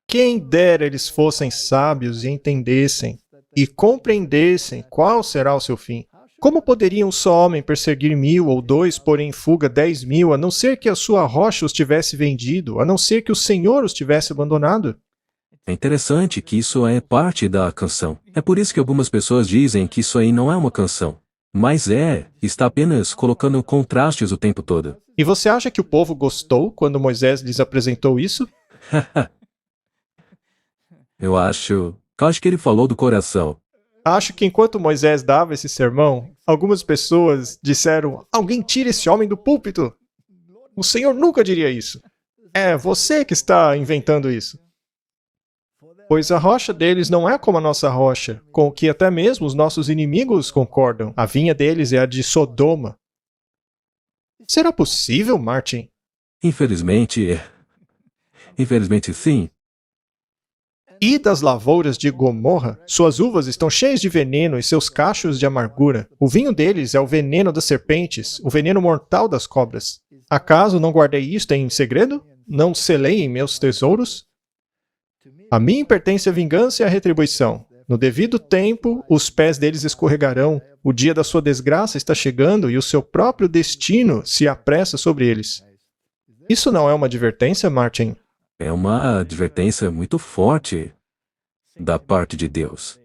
Quem dera eles fossem sábios e entendessem, e compreendessem qual será o seu fim. Como poderia um só homem perseguir 1000 ou 2, pôr em fuga 10.000, a não ser que a sua rocha os tivesse vendido, a não ser que o Senhor os tivesse abandonado? É interessante que isso é parte da canção. É por isso que algumas pessoas dizem que isso aí não é uma canção. Mas está apenas colocando contrastes o tempo todo. E você acha que o povo gostou quando Moisés lhes apresentou isso? Eu acho que ele falou do coração. Acho que enquanto Moisés dava esse sermão, algumas pessoas disseram: alguém tira esse homem do púlpito. O Senhor nunca diria isso. É você que está inventando isso. Pois a rocha deles não é como a nossa rocha, com o que até mesmo os nossos inimigos concordam. A vinha deles é a de Sodoma. Será possível, Martin? Infelizmente sim. E das lavouras de Gomorra, suas uvas estão cheias de veneno e seus cachos de amargura. O vinho deles é o veneno das serpentes, o veneno mortal das cobras. Acaso não guardei isto em segredo? Não selei em meus tesouros? A mim pertence a vingança e a retribuição. No devido tempo, os pés deles escorregarão. O dia da sua desgraça está chegando e o seu próprio destino se apressa sobre eles. Isso não é uma advertência, Martin? É uma advertência muito forte da parte de Deus.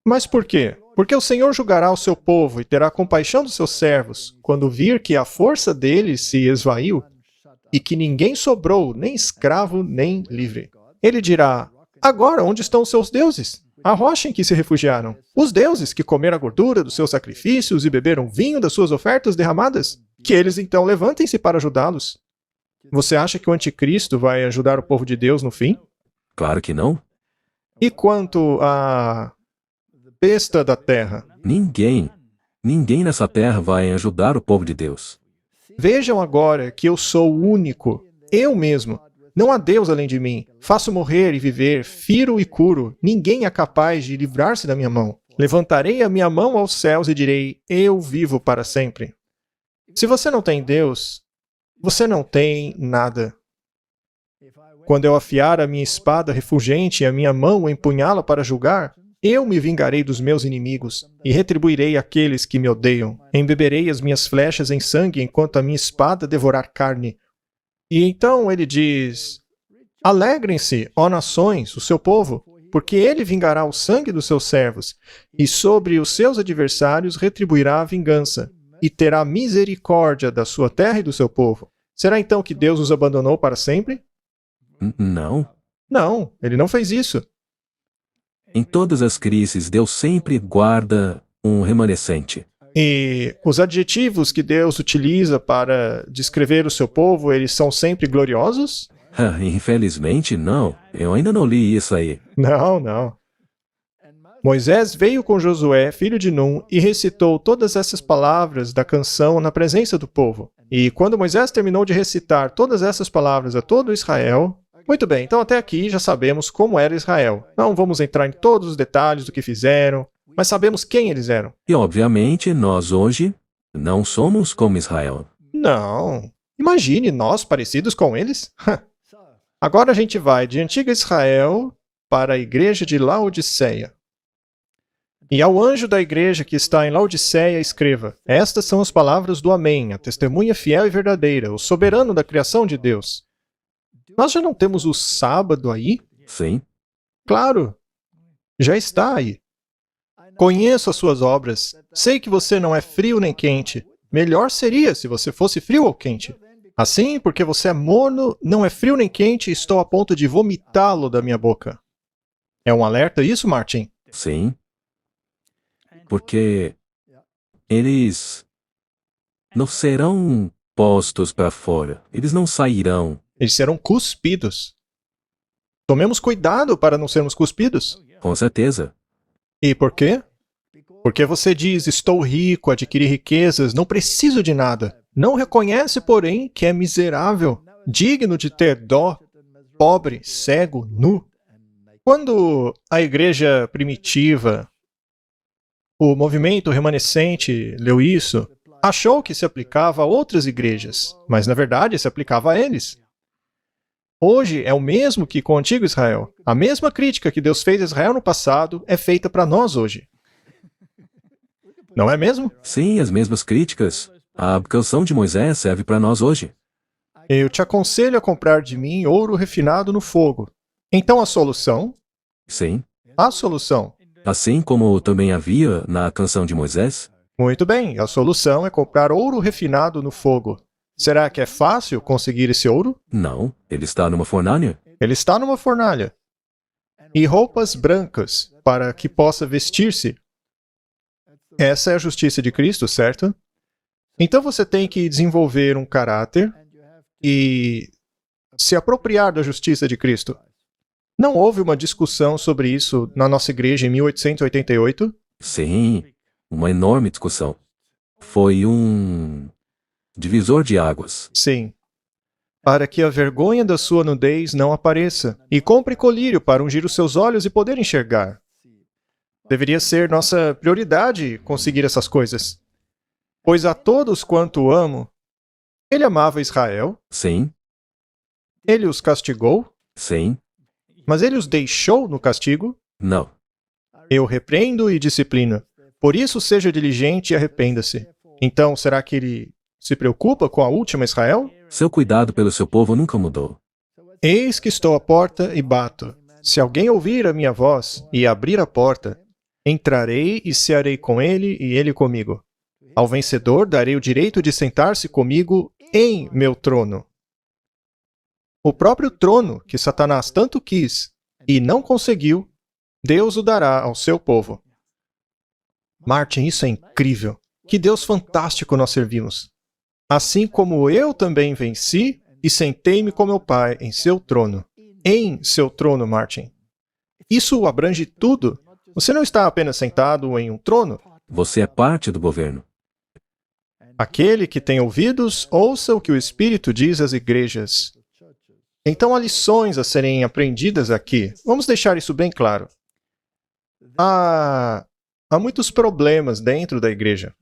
Mas por quê? Porque o Senhor julgará o seu povo e terá compaixão dos seus servos, quando vir que a força deles se esvaiu e que ninguém sobrou, nem escravo, nem livre. Ele dirá: agora onde estão os seus deuses? A rocha em que se refugiaram? Os deuses que comeram a gordura dos seus sacrifícios e beberam vinho das suas ofertas derramadas? Que eles então levantem-se para ajudá-los. Você acha que o anticristo vai ajudar o povo de Deus no fim? Claro que não. E quanto à besta da terra? Ninguém nessa terra vai ajudar o povo de Deus. Vejam agora que eu sou o único, eu mesmo. Não há Deus além de mim. Faço morrer e viver, firo e curo. Ninguém é capaz de livrar-se da minha mão. Levantarei a minha mão aos céus e direi: eu vivo para sempre. Se você não tem Deus, você não tem nada. Quando eu afiar a minha espada refulgente e a minha mão empunhá-la para julgar, eu me vingarei dos meus inimigos e retribuirei aqueles que me odeiam. Embeberei as minhas flechas em sangue enquanto a minha espada devorar carne. E então ele diz: alegrem-se, ó nações, o seu povo, porque ele vingará o sangue dos seus servos, e sobre os seus adversários retribuirá a vingança, e terá misericórdia da sua terra e do seu povo. Será então que Deus os abandonou para sempre? Não. Não, ele não fez isso. Em todas as crises, Deus sempre guarda um remanescente. E os adjetivos que Deus utiliza para descrever o seu povo, eles são sempre gloriosos? Infelizmente, não. Eu ainda não li isso aí. Não. Moisés veio com Josué, filho de Num, e recitou todas essas palavras da canção na presença do povo. E quando Moisés terminou de recitar todas essas palavras a todo Israel... Muito bem, então até aqui já sabemos como era Israel. Não vamos entrar em todos os detalhes do que fizeram, mas sabemos quem eles eram. E obviamente, nós hoje não somos como Israel. Não. Imagine nós parecidos com eles. Agora a gente vai de antiga Israel para a igreja de Laodiceia. E ao anjo da igreja que está em Laodiceia, escreva: estas são as palavras do Amém, a testemunha fiel e verdadeira, o soberano da criação de Deus. Nós já não temos o sábado aí? Sim. Claro. Já está aí. Conheço as suas obras. Sei que você não é frio nem quente. Melhor seria se você fosse frio ou quente. Assim, porque você é morno, não é frio nem quente, estou a ponto de vomitá-lo da minha boca. É um alerta isso, Martin? Sim. Porque eles não serão postos para fora. Eles não sairão. Eles serão cuspidos. Tomemos cuidado para não sermos cuspidos. Com certeza. E por quê? Porque você diz: estou rico, adquiri riquezas, não preciso de nada. Não reconhece, porém, que é miserável, digno de ter dó, pobre, cego, nu. Quando a igreja primitiva, o movimento remanescente, leu isso, achou que se aplicava a outras igrejas, mas na verdade se aplicava a eles. Hoje é o mesmo que com o antigo Israel. A mesma crítica que Deus fez a Israel no passado é feita para nós hoje. Não é mesmo? Sim, as mesmas críticas. A canção de Moisés serve para nós hoje. Eu te aconselho a comprar de mim ouro refinado no fogo. Então a solução? Sim. A solução. Assim como também havia na canção de Moisés? Muito bem, a solução é comprar ouro refinado no fogo. Será que é fácil conseguir esse ouro? Não, ele está numa fornalha. Ele está numa fornalha. e roupas brancas, para que possa vestir-se. Essa é a justiça de Cristo, certo? Então você tem que desenvolver um caráter e se apropriar da justiça de Cristo. Não houve uma discussão sobre isso na nossa igreja em 1888? Sim, uma enorme discussão. Foi um divisor de águas. Sim. Para que a vergonha da sua nudez não apareça, e compre colírio para ungir os seus olhos e poder enxergar. Deveria ser nossa prioridade conseguir essas coisas. Pois a todos quanto amo, ele amava Israel, Sim, ele os castigou, sim, mas ele os deixou no castigo. não. Eu repreendo e disciplino. Por isso seja diligente e arrependa-se. Então, será que ele se preocupa com a última Israel? Seu cuidado pelo seu povo nunca mudou. Eis que estou à porta e bato. Se alguém ouvir a minha voz e abrir a porta, entrarei e cearei com ele e ele comigo. Ao vencedor darei o direito de sentar-se comigo em meu trono. O próprio trono que Satanás tanto quis e não conseguiu, Deus o dará ao seu povo. Martin, isso é incrível. Que Deus fantástico nós servimos. Assim como eu também venci e sentei-me com meu Pai em seu trono. Em seu trono, Martin. Isso abrange tudo. Você não está apenas sentado em um trono. Você é parte do governo. Aquele que tem ouvidos, ouça o que o Espírito diz às igrejas. Então há lições a serem aprendidas aqui. Vamos deixar isso bem claro. Há muitos problemas dentro da igreja.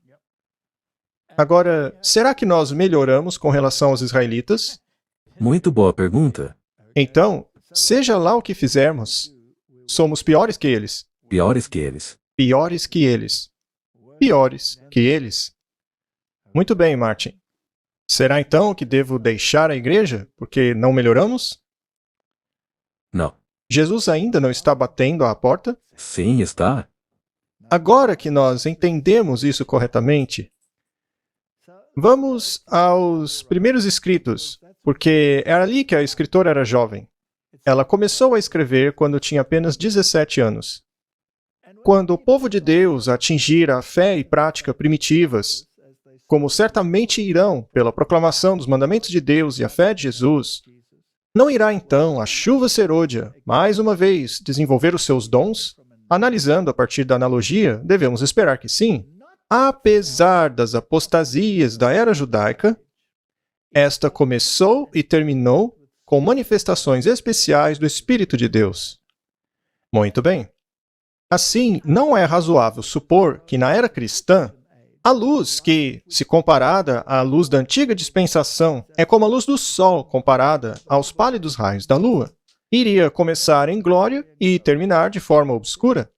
Agora, será que nós melhoramos com relação aos israelitas? Muito boa pergunta. Então, seja lá o que fizermos, somos piores que eles. Piores que eles. Piores que eles. Piores que eles. Muito bem, Martin. Será então que devo deixar a igreja porque não melhoramos? Não. Jesus ainda não está batendo à porta? Sim, está. Agora que nós entendemos isso corretamente, vamos aos primeiros escritos, porque era ali que a escritora era jovem. Ela começou a escrever quando tinha apenas 17 anos. Quando o povo de Deus atingir a fé e prática primitivas, como certamente irão pela proclamação dos mandamentos de Deus e a fé de Jesus, não irá então a chuva serôdia, mais uma vez, desenvolver os seus dons? Analisando a partir da analogia, devemos esperar que sim. Apesar das apostasias da era judaica, esta começou e terminou com manifestações especiais do Espírito de Deus. Muito bem. Assim, não é razoável supor que na era cristã, a luz que, se comparada à luz da antiga dispensação, é como a luz do sol comparada aos pálidos raios da lua, iria começar em glória e terminar de forma obscura.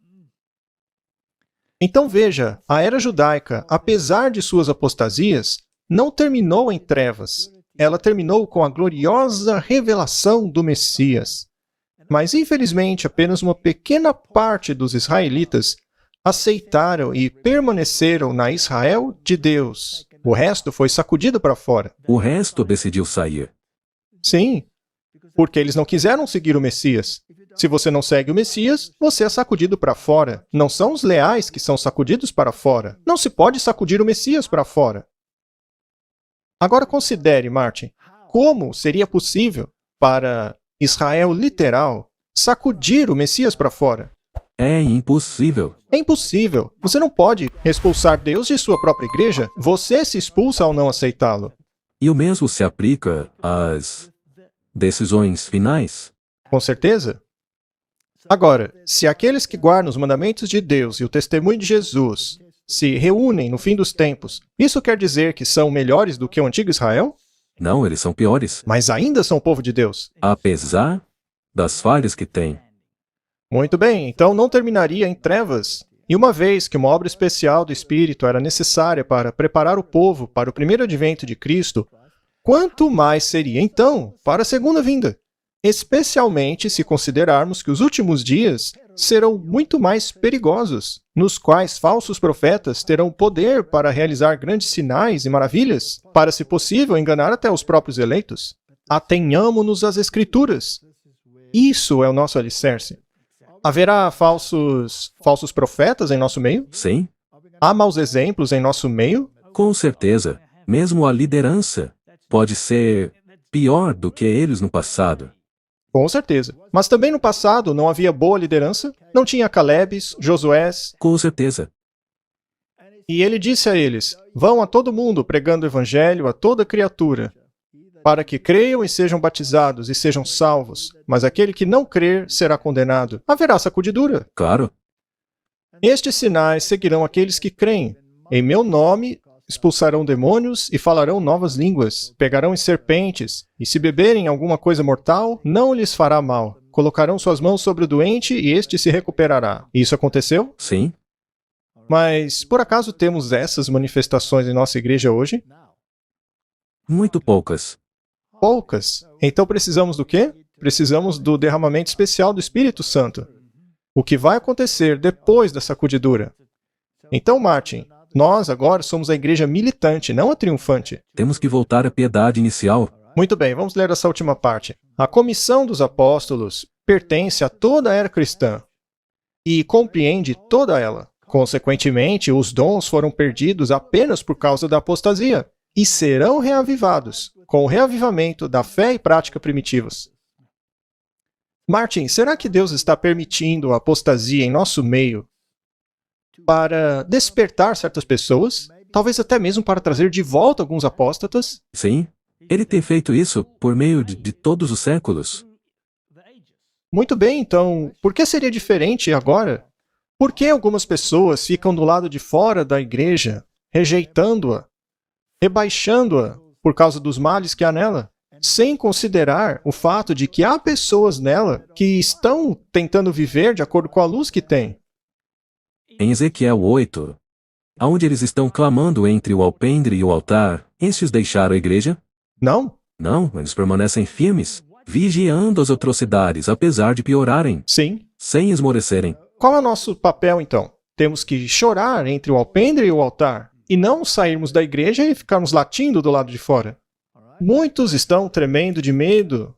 Então veja, a era judaica, apesar de suas apostasias, não terminou em trevas. Ela terminou com a gloriosa revelação do Messias. Mas, infelizmente, apenas uma pequena parte dos israelitas aceitaram e permaneceram na Israel de Deus. O resto foi sacudido para fora. O resto decidiu sair. Sim, porque eles não quiseram seguir o Messias. Se você não segue o Messias, você é sacudido para fora. Não são os leais que são sacudidos para fora. Não se pode sacudir o Messias para fora. Agora considere, Martin, como seria possível para Israel literal sacudir o Messias para fora? É impossível. É impossível. Você não pode expulsar Deus de sua própria igreja. Você se expulsa ao não aceitá-lo. E o mesmo se aplica às decisões finais. Com certeza. Agora, se aqueles que guardam os mandamentos de Deus e o testemunho de Jesus se reúnem no fim dos tempos, isso quer dizer que são melhores do que o antigo Israel? Não, eles são piores. Mas ainda são o povo de Deus. Apesar das falhas que têm. Muito bem, então não terminaria em trevas. E uma vez que uma obra especial do Espírito era necessária para preparar o povo para o primeiro advento de Cristo, quanto mais seria então para a segunda vinda? Especialmente se considerarmos que os últimos dias serão muito mais perigosos, nos quais falsos profetas terão poder para realizar grandes sinais e maravilhas, para, se possível, enganar até os próprios eleitos. Atenhamo-nos às Escrituras. Isso é o nosso alicerce. Haverá falsos profetas em nosso meio? Sim, Há maus exemplos em nosso meio? com certeza. Mesmo a liderança pode ser pior do que eles no passado. Com certeza. Mas também no passado não havia boa liderança? Não tinha Calebes, Josués? Com certeza. E ele disse a eles: vão a todo mundo pregando o evangelho a toda criatura, para que creiam e sejam batizados e sejam salvos, mas aquele que não crer será condenado. Haverá sacudidura. Claro. Estes sinais seguirão aqueles que creem. Em meu nome expulsarão demônios e falarão novas línguas. Pegarão em serpentes, e se beberem alguma coisa mortal, não lhes fará mal. Colocarão suas mãos sobre o doente e este se recuperará. Isso aconteceu? Sim. Mas, por acaso temos essas manifestações em nossa igreja hoje? Muito poucas. Poucas. Então precisamos do quê? Precisamos do derramamento especial do Espírito Santo. O que vai acontecer depois da sacudidura? Então, Martin, nós agora somos a igreja militante, não a triunfante. Temos que voltar à piedade inicial. Muito bem, vamos ler essa última parte. A comissão dos apóstolos pertence a toda a era cristã e compreende toda ela. Consequentemente, os dons foram perdidos apenas por causa da apostasia e serão reavivados com o reavivamento da fé e prática primitivas. Martin, será que Deus está permitindo a apostasia em nosso meio para despertar certas pessoas? Talvez até mesmo para trazer de volta alguns apóstatas? Sim. Ele tem feito isso por meio de todos os séculos. Muito bem, então, por que seria diferente agora? Por que algumas pessoas ficam do lado de fora da igreja, rejeitando-a, rebaixando-a por causa dos males que há nela, sem considerar o fato de que há pessoas nela que estão tentando viver de acordo com a luz que têm? Em Ezequiel 8, aonde eles estão clamando entre o alpendre e o altar, estes deixaram a igreja? Não? Não, eles permanecem firmes, vigiando as atrocidades, apesar de piorarem, Sim. sem esmorecerem. Qual é o nosso papel, então? Temos que chorar entre o alpendre e o altar, e não sairmos da igreja e ficarmos latindo do lado de fora. Muitos estão tremendo de medo,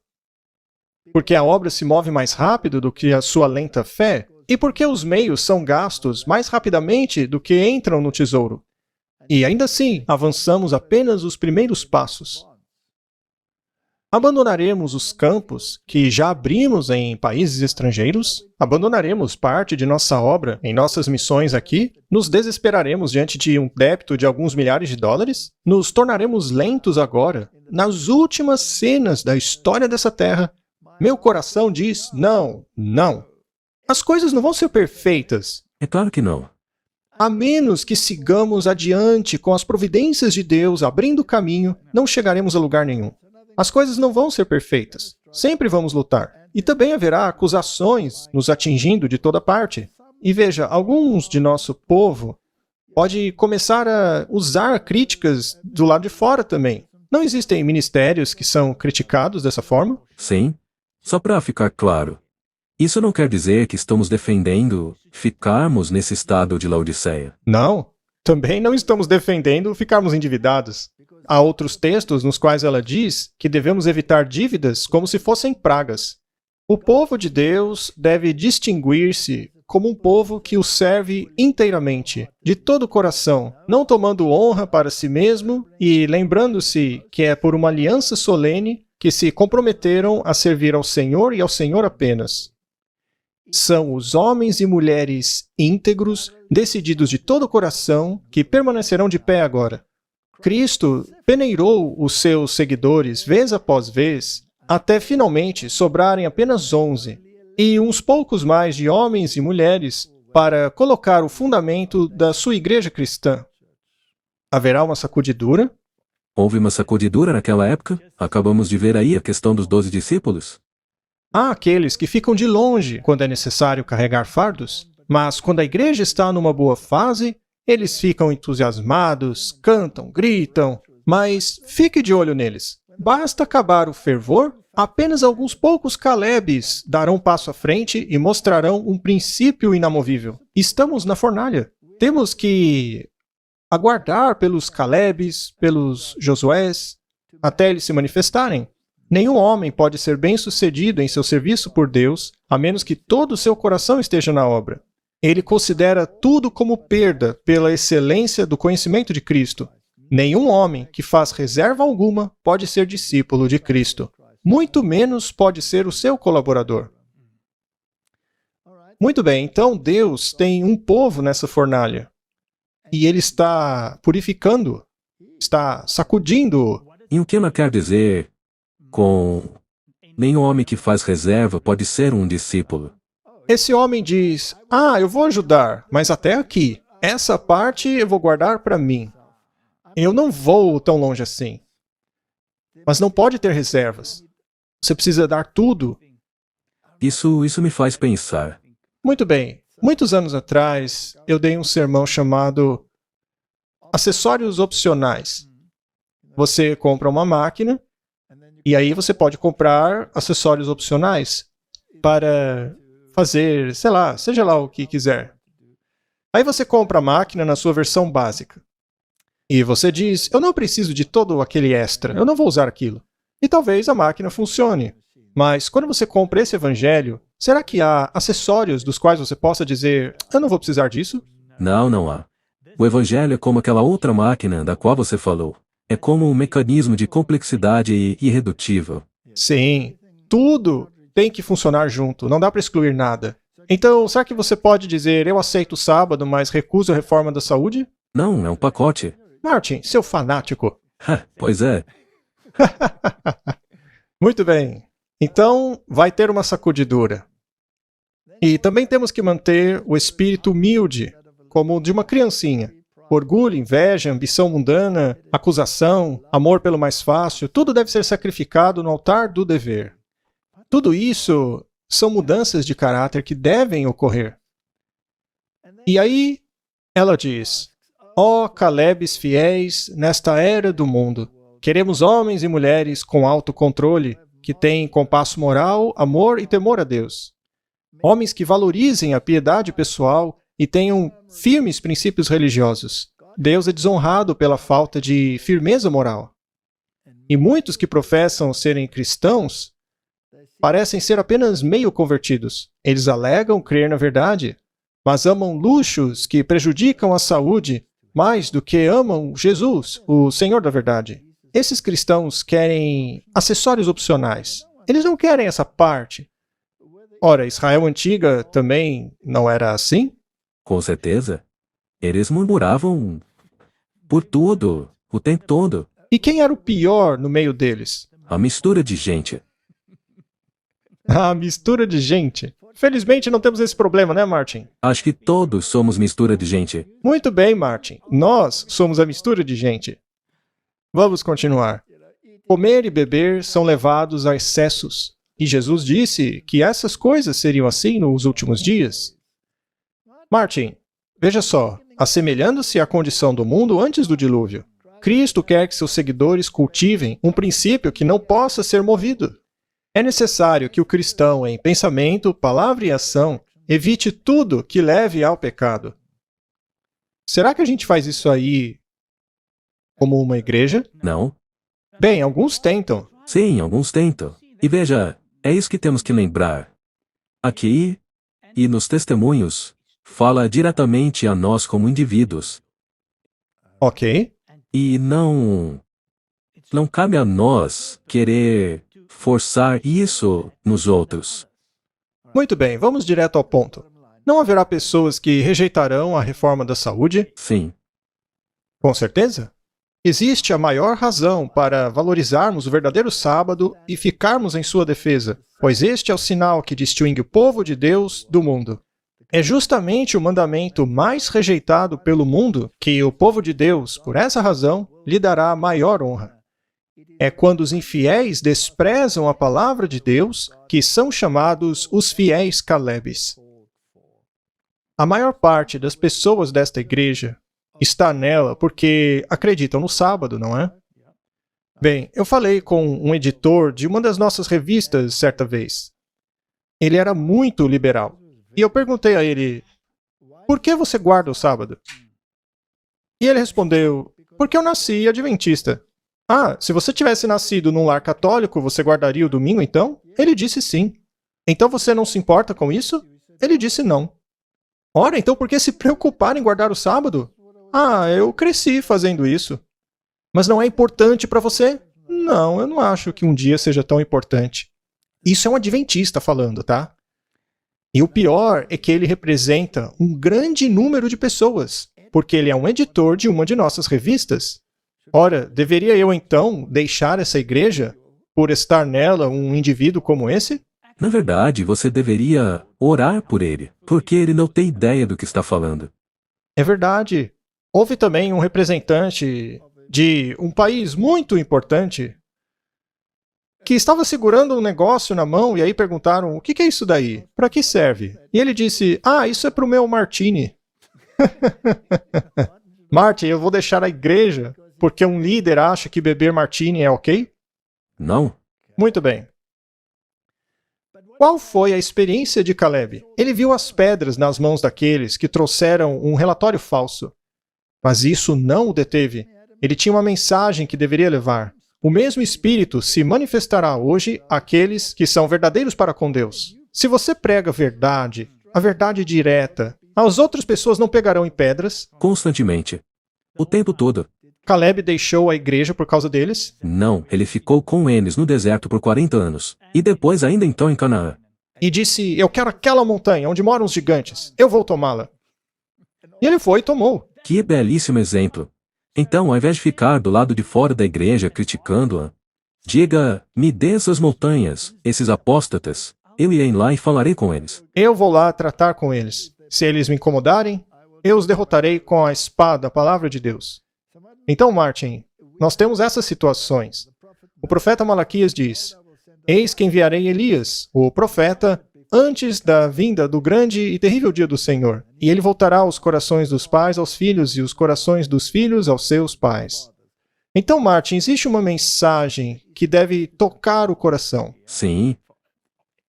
porque a obra se move mais rápido do que a sua lenta fé, e porque os meios são gastos mais rapidamente do que entram no tesouro. E ainda assim, avançamos apenas os primeiros passos. Abandonaremos os campos que já abrimos em países estrangeiros? Abandonaremos parte de nossa obra em nossas missões aqui? Nos desesperaremos diante de um débito de alguns milhares de dólares? Nos tornaremos lentos agora, nas últimas cenas da história dessa terra? Meu coração diz não, não. As coisas não vão ser perfeitas. É claro que não. A menos que sigamos adiante com as providências de Deus abrindo caminho, não chegaremos a lugar nenhum. As coisas não vão ser perfeitas. Sempre vamos lutar. E também haverá acusações nos atingindo de toda parte. E veja, alguns de nosso povo pode começar a usar críticas do lado de fora também. Não existem ministérios que são criticados dessa forma? Sim. Só para ficar claro. Isso não quer dizer que estamos defendendo ficarmos nesse estado de Laodiceia. Não. Também não estamos defendendo ficarmos endividados. Há outros textos nos quais ela diz que devemos evitar dívidas como se fossem pragas. O povo de Deus deve distinguir-se como um povo que o serve inteiramente, de todo o coração, não tomando honra para si mesmo e lembrando-se que é por uma aliança solene que se comprometeram a servir ao Senhor e ao Senhor apenas. São os homens e mulheres íntegros, decididos de todo o coração, que permanecerão de pé agora. Cristo peneirou os seus seguidores vez após vez, até finalmente sobrarem apenas 11, e uns poucos mais de homens e mulheres para colocar o fundamento da sua igreja cristã. Haverá uma sacudidura? Houve uma sacudidura naquela época? Acabamos de ver aí a questão dos 12 discípulos. Há aqueles que ficam de longe quando é necessário carregar fardos, mas quando a igreja está numa boa fase, eles ficam entusiasmados, cantam, gritam, mas fique de olho neles. Basta acabar o fervor, apenas alguns poucos Calebes darão passo à frente e mostrarão um princípio inamovível. Estamos na fornalha. Temos que aguardar pelos Calebes, pelos Josués, até eles se manifestarem. Nenhum homem pode ser bem-sucedido em seu serviço por Deus, a menos que todo o seu coração esteja na obra. Ele considera tudo como perda pela excelência do conhecimento de Cristo. Nenhum homem que faz reserva alguma pode ser discípulo de Cristo. Muito menos pode ser o seu colaborador. Muito bem, então Deus tem um povo nessa fornalha. E Ele está purificando, está sacudindo. E o que ela quer dizer com nenhum homem que faz reserva pode ser um discípulo? Esse homem diz, eu vou ajudar, mas até aqui. Essa parte eu vou guardar para mim. Eu não vou tão longe assim. Mas não pode ter reservas. Você precisa dar tudo. Isso me faz pensar. Muito bem. Muitos anos atrás, eu dei um sermão chamado Acessórios Opcionais. Você compra uma máquina e aí você pode comprar acessórios opcionais para fazer, sei lá, seja lá o que quiser. Aí você compra a máquina na sua versão básica. E você diz, eu não preciso de todo aquele extra, eu não vou usar aquilo. E talvez a máquina funcione. Mas quando você compra esse evangelho, será que há acessórios dos quais você possa dizer, eu não vou precisar disso? Não há. O evangelho é como aquela outra máquina da qual você falou. É como um mecanismo de complexidade irredutível. Sim, tudo tem que funcionar junto, não dá para excluir nada. Então, será que você pode dizer, eu aceito o sábado, mas recuso a reforma da saúde? Não, é um pacote. Martin, seu fanático. Pois é. Muito bem. Então, vai ter uma sacudidura. E também temos que manter o espírito humilde, como o de uma criancinha. Orgulho, inveja, ambição mundana, acusação, amor pelo mais fácil, tudo deve ser sacrificado no altar do dever. Tudo isso são mudanças de caráter que devem ocorrer. E aí, ela diz, ó Calebes fiéis nesta era do mundo, queremos homens e mulheres com autocontrole, que têm compasso moral, amor e temor a Deus. Homens que valorizem a piedade pessoal e tenham firmes princípios religiosos. Deus é desonrado pela falta de firmeza moral. E muitos que professam serem cristãos parecem ser apenas meio convertidos. Eles alegam crer na verdade, mas amam luxos que prejudicam a saúde mais do que amam Jesus, o Senhor da verdade. Esses cristãos querem acessórios opcionais. Eles não querem essa parte. Ora, Israel antiga também não era assim? Com certeza. Eles murmuravam por tudo, o tempo todo. E quem era o pior no meio deles? A mistura de gente. A mistura de gente. Felizmente não temos esse problema, né, Martin? Acho que todos somos mistura de gente. Muito bem, Martin. Nós somos a mistura de gente. Vamos continuar. Comer e beber são levados a excessos. E Jesus disse que essas coisas seriam assim nos últimos dias. Martin, veja só, assemelhando-se à condição do mundo antes do dilúvio, Cristo quer que seus seguidores cultivem um princípio que não possa ser movido. É necessário que o cristão, em pensamento, palavra e ação, evite tudo que leve ao pecado. Será que a gente faz isso aí como uma igreja? Não? Bem, alguns tentam. Sim, alguns tentam. E veja, é isso que temos que lembrar. Aqui, e nos testemunhos, fala diretamente a nós como indivíduos. Ok. E não cabe a nós querer forçar isso nos outros. Muito bem, vamos direto ao ponto. Não haverá pessoas que rejeitarão a reforma da saúde? Sim. Com certeza. Existe a maior razão para valorizarmos o verdadeiro sábado e ficarmos em sua defesa, pois este é o sinal que distingue o povo de Deus do mundo. É justamente o mandamento mais rejeitado pelo mundo que o povo de Deus, por essa razão, lhe dará maior honra. É quando os infiéis desprezam a palavra de Deus que são chamados os fiéis Calebes. A maior parte das pessoas desta igreja está nela porque acreditam no sábado, não é? Bem, eu falei com um editor de uma das nossas revistas certa vez. Ele era muito liberal. E eu perguntei a ele, por que você guarda o sábado? E ele respondeu, porque eu nasci adventista. Ah, se você tivesse nascido num lar católico, você guardaria o domingo então? Ele disse sim. Então você não se importa com isso? Ele disse não. Ora, então por que se preocupar em guardar o sábado? Ah, eu cresci fazendo isso. Mas não é importante para você? Não, eu não acho que um dia seja tão importante. Isso é um adventista falando, tá? E o pior é que ele representa um grande número de pessoas, porque ele é um editor de uma de nossas revistas. Ora, deveria eu então deixar essa igreja por estar nela um indivíduo como esse? Na verdade, você deveria orar por ele, porque ele não tem ideia do que está falando. É verdade. Houve também um representante de um país muito importante que estava segurando um negócio na mão e aí perguntaram: o que é isso daí? Para que serve? E ele disse: ah, isso é para o meu martini. Martin, eu vou deixar a igreja porque um líder acha que beber martini é ok? Não? Muito bem. Qual foi a experiência de Caleb? Ele viu as pedras nas mãos daqueles que trouxeram um relatório falso. Mas isso não o deteve. Ele tinha uma mensagem que deveria levar. O mesmo Espírito se manifestará hoje àqueles que são verdadeiros para com Deus. Se você prega a verdade direta, as outras pessoas não pegarão em pedras. Constantemente. O tempo todo. Caleb deixou a igreja por causa deles? Não, ele ficou com eles no deserto por 40 anos. E depois ainda então em Canaã. E disse: eu quero aquela montanha onde moram os gigantes. Eu vou tomá-la. E ele foi e tomou. Que belíssimo exemplo. Então, ao invés de ficar do lado de fora da igreja criticando-a, diga, me dê essas montanhas, esses apóstatas. Eu irei lá e falarei com eles. Eu vou lá tratar com eles. Se eles me incomodarem, eu os derrotarei com a espada, a palavra de Deus. Então, Martin, nós temos essas situações. O profeta Malaquias diz: eis que enviarei Elias, o profeta, antes da vinda do grande e terrível dia do Senhor. E ele voltará os corações dos pais aos filhos e os corações dos filhos aos seus pais. Então, Martin, existe uma mensagem que deve tocar o coração. Sim.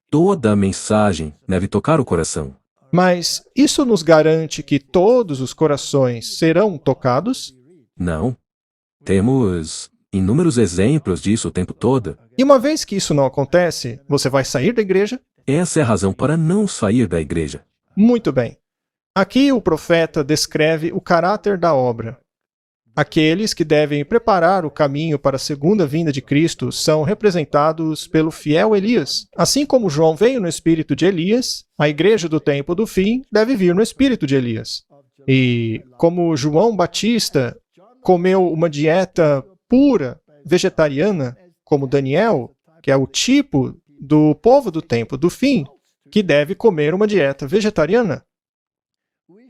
Toda a mensagem deve tocar o coração. Mas isso nos garante que todos os corações serão tocados? Não. Temos inúmeros exemplos disso o tempo todo. E uma vez que isso não acontece, você vai sair da igreja? Essa é a razão para não sair da igreja. Muito bem. Aqui o profeta descreve o caráter da obra. Aqueles que devem preparar o caminho para a segunda vinda de Cristo são representados pelo fiel Elias. Assim como João veio no espírito de Elias, a igreja do tempo do fim deve vir no espírito de Elias. E como João Batista comeu uma dieta pura, vegetariana, como Daniel, que é o tipo do povo do tempo do fim, que deve comer uma dieta vegetariana.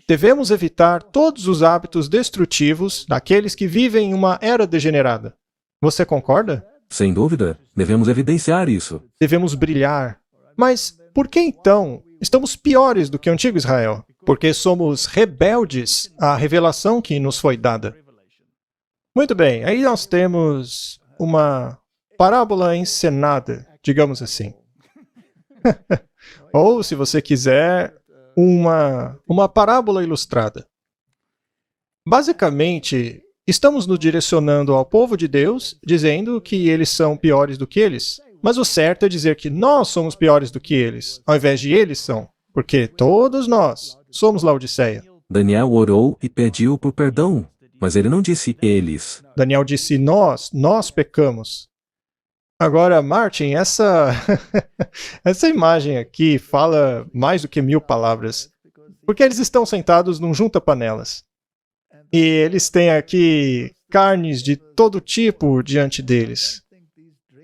Devemos evitar todos os hábitos destrutivos daqueles que vivem em uma era degenerada. Você concorda? Sem dúvida, devemos evidenciar isso. Devemos brilhar. Mas por que então estamos piores do que o antigo Israel? Porque somos rebeldes à revelação que nos foi dada. Muito bem, aí nós temos uma parábola encenada, digamos assim. Ou, se você quiser, uma parábola ilustrada. Basicamente, estamos nos direcionando ao povo de Deus, dizendo que eles são piores do que eles. Mas o certo é dizer que nós somos piores do que eles, ao invés de eles são. Porque todos nós somos Laodiceia. Daniel orou e pediu por perdão, mas ele não disse eles. Daniel disse nós pecamos. Agora, Martin, essa imagem aqui fala mais do que 1000 palavras. Porque eles estão sentados num junta-panelas. E eles têm aqui carnes de todo tipo diante deles.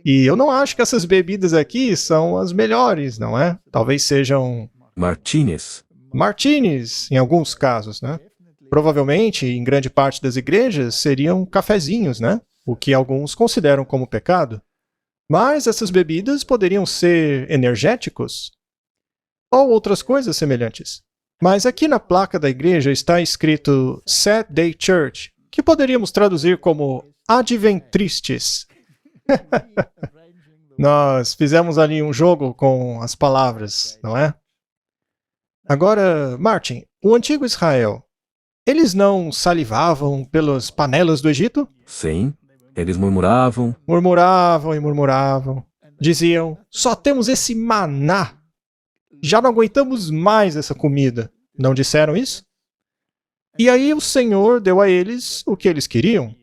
E eu não acho que essas bebidas aqui são as melhores, não é? Talvez sejam Martínez. martinis, em alguns casos, né? Provavelmente, em grande parte das igrejas, seriam cafezinhos, né? O que alguns consideram como pecado. Mas essas bebidas poderiam ser energéticos ou outras coisas semelhantes. Mas aqui na placa da igreja está escrito Set Day Church, que poderíamos traduzir como Adventristes. Nós fizemos ali um jogo com as palavras, não é? Agora, Martin, o antigo Israel, eles não salivavam pelas panelas do Egito? Sim. Eles murmuravam, Murmuravam e murmuravam. Diziam, só temos esse maná. Já não aguentamos mais essa comida. Não disseram isso? E aí o Senhor deu a eles o que eles queriam.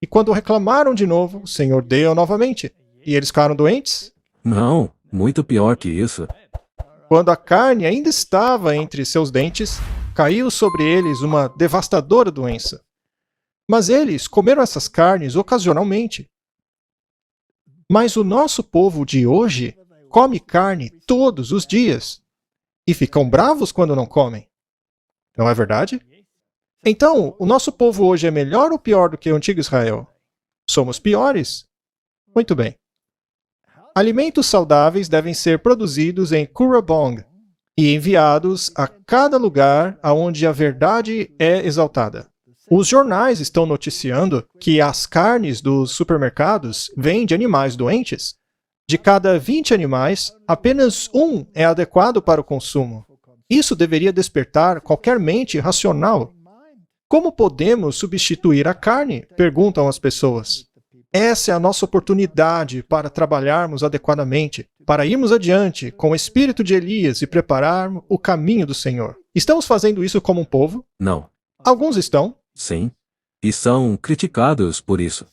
E quando reclamaram de novo, o Senhor deu novamente. E eles ficaram doentes? não, muito pior que isso. Quando a carne ainda estava entre seus dentes, caiu sobre eles uma devastadora doença. Mas eles comeram essas carnes ocasionalmente. Mas o nosso povo de hoje come carne todos os dias e ficam bravos quando não comem. Não é verdade? Então, o nosso povo hoje é melhor ou pior do que o antigo Israel? Somos piores? Muito bem. Alimentos saudáveis devem ser produzidos em Kurabong e enviados a cada lugar aonde a verdade é exaltada. Os jornais estão noticiando que as carnes dos supermercados vêm de animais doentes. De cada 20 animais, apenas um é adequado para o consumo. Isso deveria despertar qualquer mente racional. Como podemos substituir a carne? Perguntam as pessoas. Essa é a nossa oportunidade para trabalharmos adequadamente, para irmos adiante com o espírito de Elias e prepararmos o caminho do Senhor. Estamos fazendo isso como um povo? Não, Alguns estão. sim. E são criticados por isso.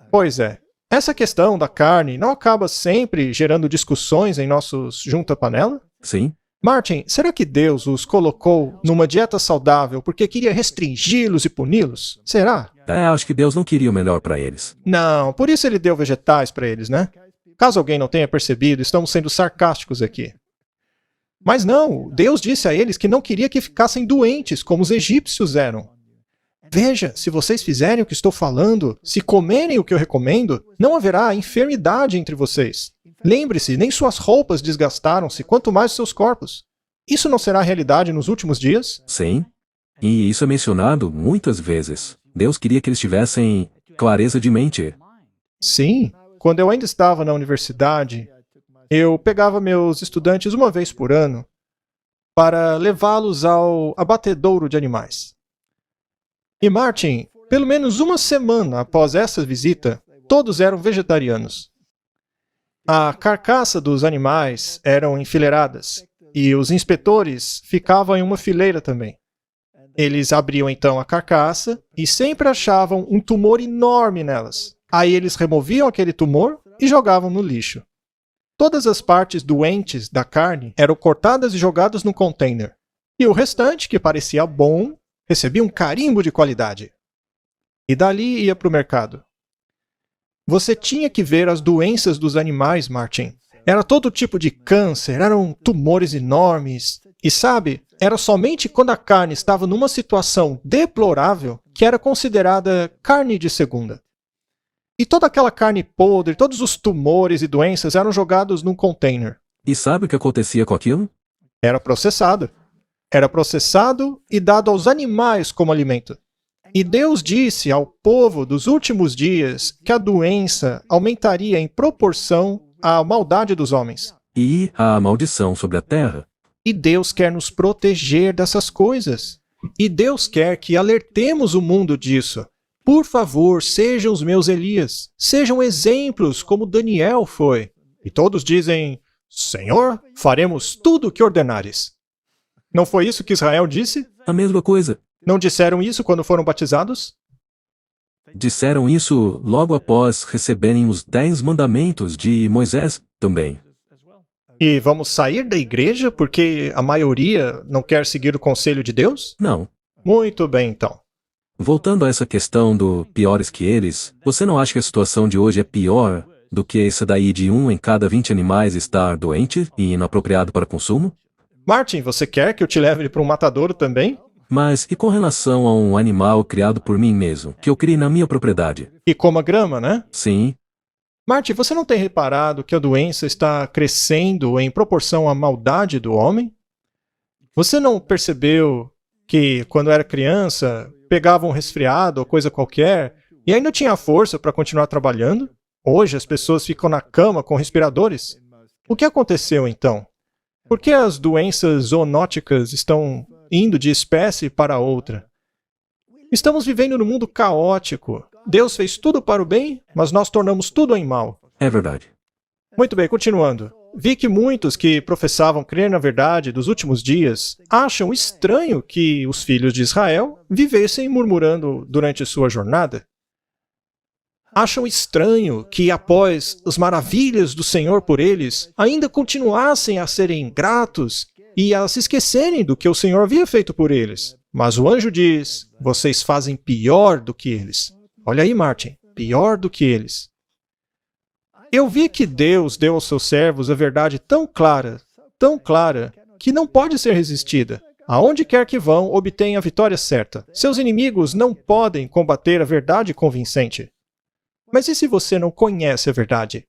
Pois é. Essa questão da carne não acaba sempre gerando discussões em nossos junta-panela? Sim, Martin, será que Deus os colocou numa dieta saudável porque queria restringi-los e puni-los? Será? acho que Deus não queria o melhor para eles. Não, por isso ele deu vegetais para eles, né? Caso alguém não tenha percebido, estamos sendo sarcásticos aqui. Mas não, Deus disse a eles que não queria que ficassem doentes como os egípcios eram. Veja, se vocês fizerem o que estou falando, se comerem o que eu recomendo, não haverá enfermidade entre vocês. Lembre-se, nem suas roupas desgastaram-se, quanto mais os seus corpos. Isso não será realidade nos últimos dias? Sim. E isso é mencionado muitas vezes. Deus queria que eles tivessem clareza de mente. Sim. Quando eu ainda estava na universidade, eu pegava meus estudantes uma vez por ano para levá-los ao abatedouro de animais. E Martin, pelo menos uma semana após essa visita, todos eram vegetarianos. A carcaça dos animais eram enfileiradas e os inspetores ficavam em uma fileira também. Eles abriam então a carcaça e sempre achavam um tumor enorme nelas. Aí eles removiam aquele tumor e jogavam no lixo. Todas as partes doentes da carne eram cortadas e jogadas no container. E o restante, que parecia bom, recebia um carimbo de qualidade. E dali ia para o mercado. Você tinha que ver as doenças dos animais, Martin. Era todo tipo de câncer, eram tumores enormes. E sabe, era somente quando a carne estava numa situação deplorável que era considerada carne de segunda. E toda aquela carne podre, todos os tumores e doenças eram jogados num container. E sabe o que acontecia com aquilo? Era processado. Era processado e dado aos animais como alimento. E Deus disse ao povo dos últimos dias que a doença aumentaria em proporção à maldade dos homens. E a maldição sobre a terra. E Deus quer nos proteger dessas coisas. E Deus quer que alertemos o mundo disso. Por favor, sejam os meus Elias. Sejam exemplos como Daniel foi. E todos dizem, Senhor, faremos tudo o que ordenares. Não foi isso que Israel disse? A mesma coisa. Não disseram isso quando foram batizados? Disseram isso logo após receberem os 10 mandamentos de Moisés também. E vamos sair da igreja porque a maioria não quer seguir o conselho de Deus? Não. Muito bem, então. Voltando a essa questão do piores que eles, você não acha que a situação de hoje é pior do que essa daí de 1 em cada 20 animais estar doente e inapropriado para consumo? Martin, você quer que eu te leve ele para um matadouro também? Mas e com relação a um animal criado por mim mesmo, que eu criei na minha propriedade? E coma grama, né? Sim, Martin, você não tem reparado que a doença está crescendo em proporção à maldade do homem? Você não percebeu que, quando era criança, pegava um resfriado ou coisa qualquer e ainda tinha força para continuar trabalhando? Hoje as pessoas ficam na cama com respiradores. O que aconteceu então? Por que as doenças zoonóticas estão indo de espécie para outra? Estamos vivendo num mundo caótico. Deus fez tudo para o bem, mas nós tornamos tudo em mal. É verdade. Muito bem, continuando. Vi que muitos que professavam crer na verdade dos últimos dias acham estranho que os filhos de Israel vivessem murmurando durante sua jornada. Acham estranho que, após as maravilhas do Senhor por eles, ainda continuassem a serem ingratos e a se esquecerem do que o Senhor havia feito por eles. Mas o anjo diz, vocês fazem pior do que eles. Olha aí, Martin, pior do que eles. Eu vi que Deus deu aos seus servos a verdade tão clara, que não pode ser resistida. Aonde quer que vão, obtêm a vitória certa. Seus inimigos não podem combater a verdade convincente. Mas e se você não conhece a verdade?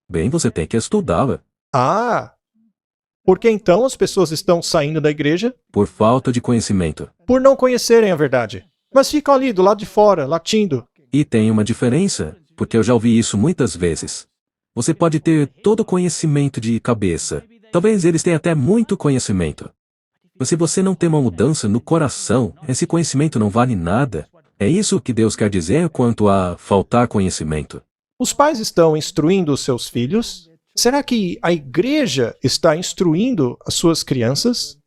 Bem, você tem que estudá-la. Ah! Por que então as pessoas estão saindo da igreja? Por falta de conhecimento. Por não conhecerem a verdade. Mas ficam ali do lado de fora, latindo. E tem uma diferença, porque eu já ouvi isso muitas vezes. Você pode ter todo o conhecimento de cabeça. Talvez eles tenham até muito conhecimento. Mas se você não tem uma mudança no coração, esse conhecimento não vale nada. É isso que Deus quer dizer quanto a faltar conhecimento. Os pais estão instruindo os seus filhos? Será que a igreja está instruindo as suas crianças?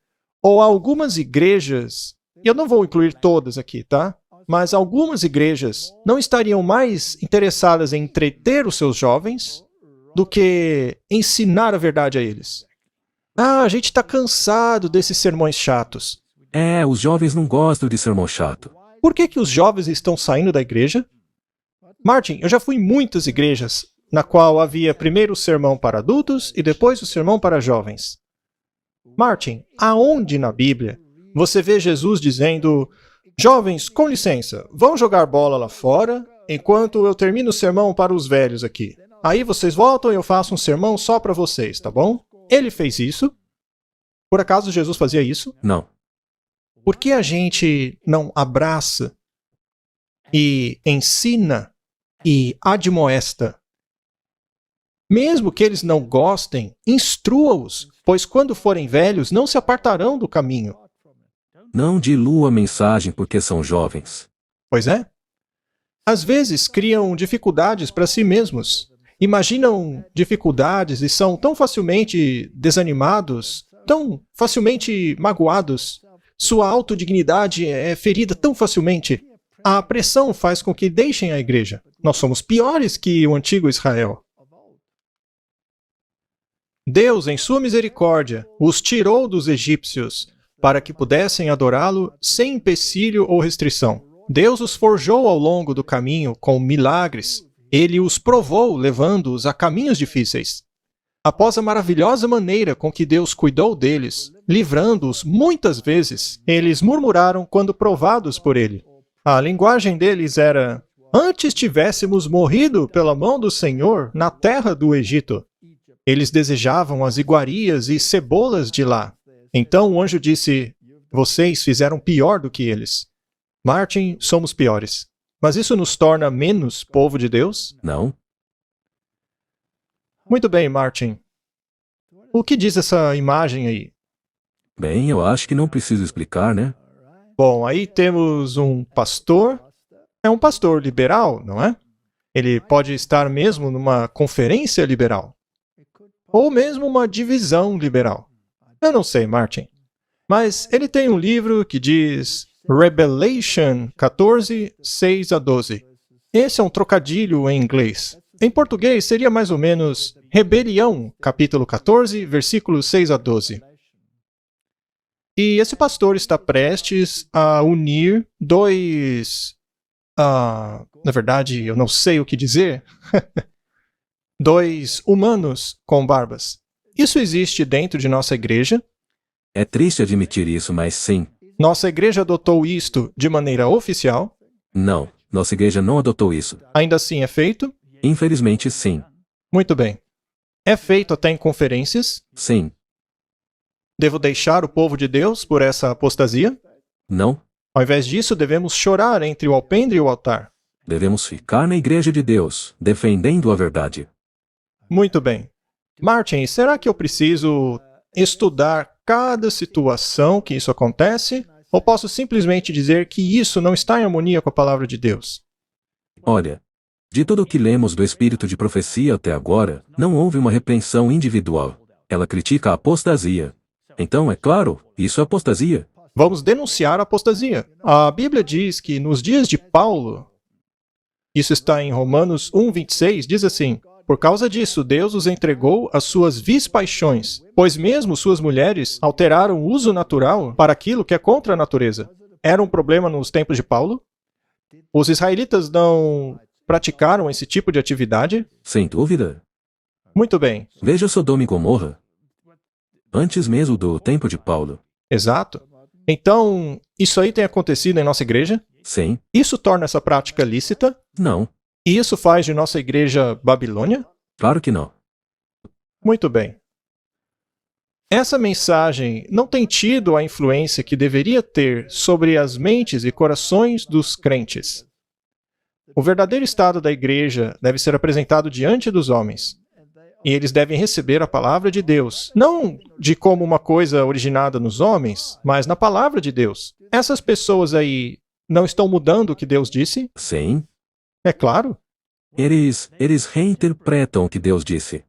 Ou algumas igrejas, e eu não vou incluir todas aqui, tá? Mas algumas igrejas não estariam mais interessadas em entreter os seus jovens do que ensinar a verdade a eles. Ah, a gente está cansado desses sermões chatos. Os jovens não gostam de sermão chato. Por que os jovens estão saindo da igreja? Martin, eu já fui em muitas igrejas, na qual havia primeiro o sermão para adultos e depois o sermão para jovens. Martin, aonde na Bíblia você vê Jesus dizendo: jovens, com licença, vão jogar bola lá fora, enquanto eu termino o sermão para os velhos aqui. Aí vocês voltam e eu faço um sermão só para vocês, tá bom? Ele fez isso? Por acaso Jesus fazia isso? Não. Por que a gente não abraça e ensina e admoesta? Mesmo que eles não gostem, instrua-os, pois quando forem velhos não se apartarão do caminho. Não dilua a mensagem porque são jovens. Pois é. Às vezes criam dificuldades para si mesmos. Imaginam dificuldades e são tão facilmente desanimados, tão facilmente magoados. Sua autodignidade é ferida tão facilmente. A pressão faz com que deixem a igreja. Nós somos piores que o antigo Israel. Deus, em sua misericórdia, os tirou dos egípcios para que pudessem adorá-lo sem empecilho ou restrição. Deus os forjou ao longo do caminho com milagres. Ele os provou, levando-os a caminhos difíceis. Após a maravilhosa maneira com que Deus cuidou deles, livrando-os muitas vezes, eles murmuraram quando provados por ele. A linguagem deles era: antes tivéssemos morrido pela mão do Senhor na terra do Egito. Eles desejavam as iguarias e cebolas de lá. Então o anjo disse: vocês fizeram pior do que eles. Martin, somos piores. Mas isso nos torna menos povo de Deus? Não. Muito bem, Martin. O que diz essa imagem aí? Bem, eu acho que não preciso explicar, né? Bom, aí temos um pastor. É um pastor liberal, não é? Ele pode estar mesmo numa conferência liberal. Ou mesmo uma divisão liberal. Eu não sei, Martin. Mas ele tem um livro que diz Revelation 14, 6 a 12. Esse é um trocadilho em inglês. Em português seria mais ou menos Rebelião, capítulo 14, versículos 6 a 12. E esse pastor está prestes a unir dois... na verdade, eu não sei o que dizer. Dois humanos com barbas. Isso existe dentro de nossa igreja. É triste admitir isso, mas sim. Nossa igreja adotou isto de maneira oficial. Não, nossa igreja não adotou isso. Ainda assim é feito? Infelizmente, sim. Muito bem. É feito até em conferências? Sim. Devo deixar o povo de Deus por essa apostasia? Não. Ao invés disso, devemos chorar entre o alpendre e o altar. Devemos ficar na igreja de Deus, defendendo a verdade. Muito bem. Martin, será que eu preciso estudar cada situação que isso acontece? Ou posso simplesmente dizer que isso não está em harmonia com a palavra de Deus? Olha, de tudo o que lemos do espírito de profecia até agora, não houve uma repreensão individual. Ela critica a apostasia. Então, é claro, isso é apostasia. Vamos denunciar a apostasia. A Bíblia diz que nos dias de Paulo, isso está em Romanos 1:26, diz assim: por causa disso, Deus os entregou às suas vis paixões, pois mesmo suas mulheres alteraram o uso natural para aquilo que é contra a natureza. Era um problema nos tempos de Paulo? Os israelitas não praticaram esse tipo de atividade? Sem dúvida. Muito bem. Veja Sodoma e Gomorra. Antes mesmo do tempo de Paulo. Exato. Então, isso aí tem acontecido em nossa igreja? Sim. Isso torna essa prática lícita? Não. E isso faz de nossa igreja Babilônia? Claro que não. Muito bem. Essa mensagem não tem tido a influência que deveria ter sobre as mentes e corações dos crentes. O verdadeiro estado da igreja deve ser apresentado diante dos homens. E eles devem receber a palavra de Deus, não de como uma coisa originada nos homens, mas na palavra de Deus. Essas pessoas aí não estão mudando o que Deus disse? Sim. É claro. Eles reinterpretam o que Deus disse.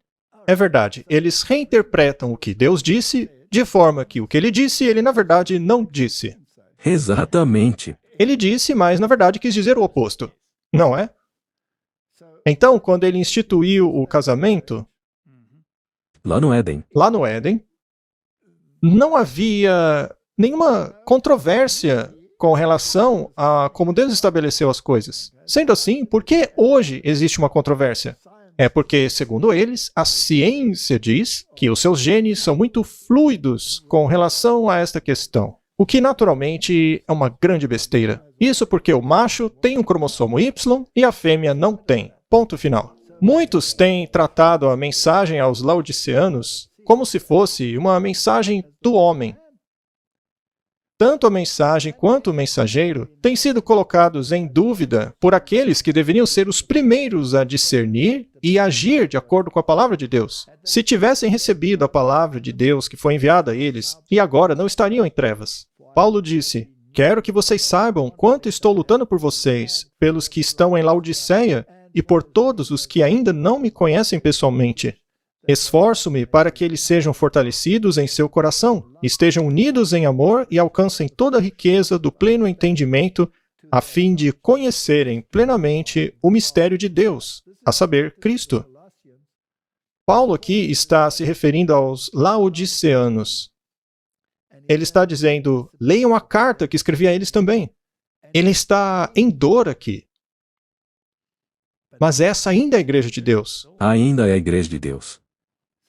É verdade. Eles reinterpretam o que Deus disse de forma que o que ele disse, ele na verdade não disse. Exatamente. Ele disse, mas na verdade quis dizer o oposto. Não é? Então, quando ele instituiu o casamento, Lá no Éden. não havia nenhuma controvérsia com relação a como Deus estabeleceu as coisas. Sendo assim, por que hoje existe uma controvérsia? É porque, segundo eles, a ciência diz que os seus genes são muito fluidos com relação a esta questão. O que naturalmente é uma grande besteira. Isso porque o macho tem um cromossomo Y e a fêmea não tem. Ponto final. Muitos têm tratado a mensagem aos laodiceanos como se fosse uma mensagem do homem. Tanto a mensagem quanto o mensageiro têm sido colocados em dúvida por aqueles que deveriam ser os primeiros a discernir e agir de acordo com a palavra de Deus. Se tivessem recebido a palavra de Deus que foi enviada a eles, e agora não estariam em trevas. Paulo disse: quero que vocês saibam quanto estou lutando por vocês, pelos que estão em Laodiceia e por todos os que ainda não me conhecem pessoalmente. Esforço-me para que eles sejam fortalecidos em seu coração, estejam unidos em amor e alcancem toda a riqueza do pleno entendimento, a fim de conhecerem plenamente o mistério de Deus, a saber, Cristo. Paulo aqui está se referindo aos laodiceanos. Ele está dizendo: leiam a carta que escrevi a eles também. Ele está em dor aqui. Mas essa ainda é a igreja de Deus. Ainda é a igreja de Deus.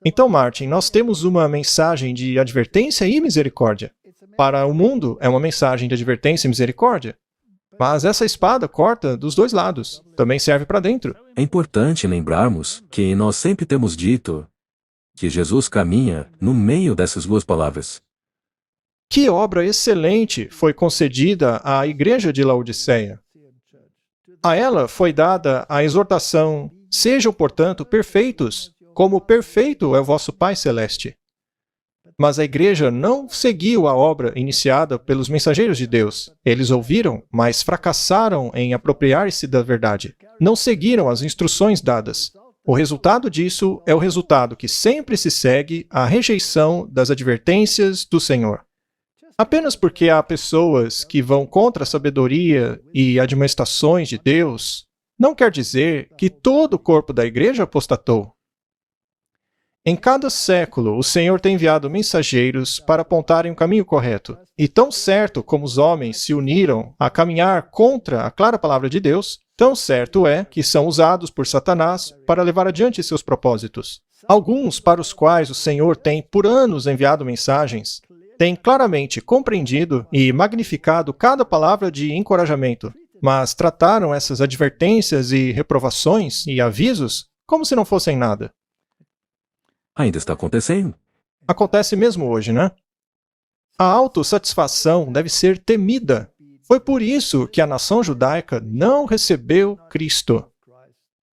Então, Martin, nós temos uma mensagem de advertência e misericórdia. Para o mundo, é uma mensagem de advertência e misericórdia. Mas essa espada corta dos dois lados. Também serve para dentro. É importante lembrarmos que nós sempre temos dito que Jesus caminha no meio dessas duas palavras. Que obra excelente foi concedida à igreja de Laodiceia. A ela foi dada a exortação: sejam, portanto, perfeitos, como perfeito é o vosso Pai Celeste. Mas a igreja não seguiu a obra iniciada pelos mensageiros de Deus. Eles ouviram, mas fracassaram em apropriar-se da verdade. Não seguiram as instruções dadas. O resultado disso é o resultado que sempre se segue: a rejeição das advertências do Senhor. Apenas porque há pessoas que vão contra a sabedoria e admoestações de Deus, não quer dizer que todo o corpo da igreja apostatou. Em cada século, o Senhor tem enviado mensageiros para apontarem o caminho correto. E tão certo como os homens se uniram a caminhar contra a clara palavra de Deus, tão certo é que são usados por Satanás para levar adiante seus propósitos. Alguns para os quais o Senhor tem por anos enviado mensagens, têm claramente compreendido e magnificado cada palavra de encorajamento, mas trataram essas advertências e reprovações e avisos como se não fossem nada. Ainda está acontecendo. Acontece mesmo hoje, né? A autossatisfação deve ser temida. Foi por isso que a nação judaica não recebeu Cristo.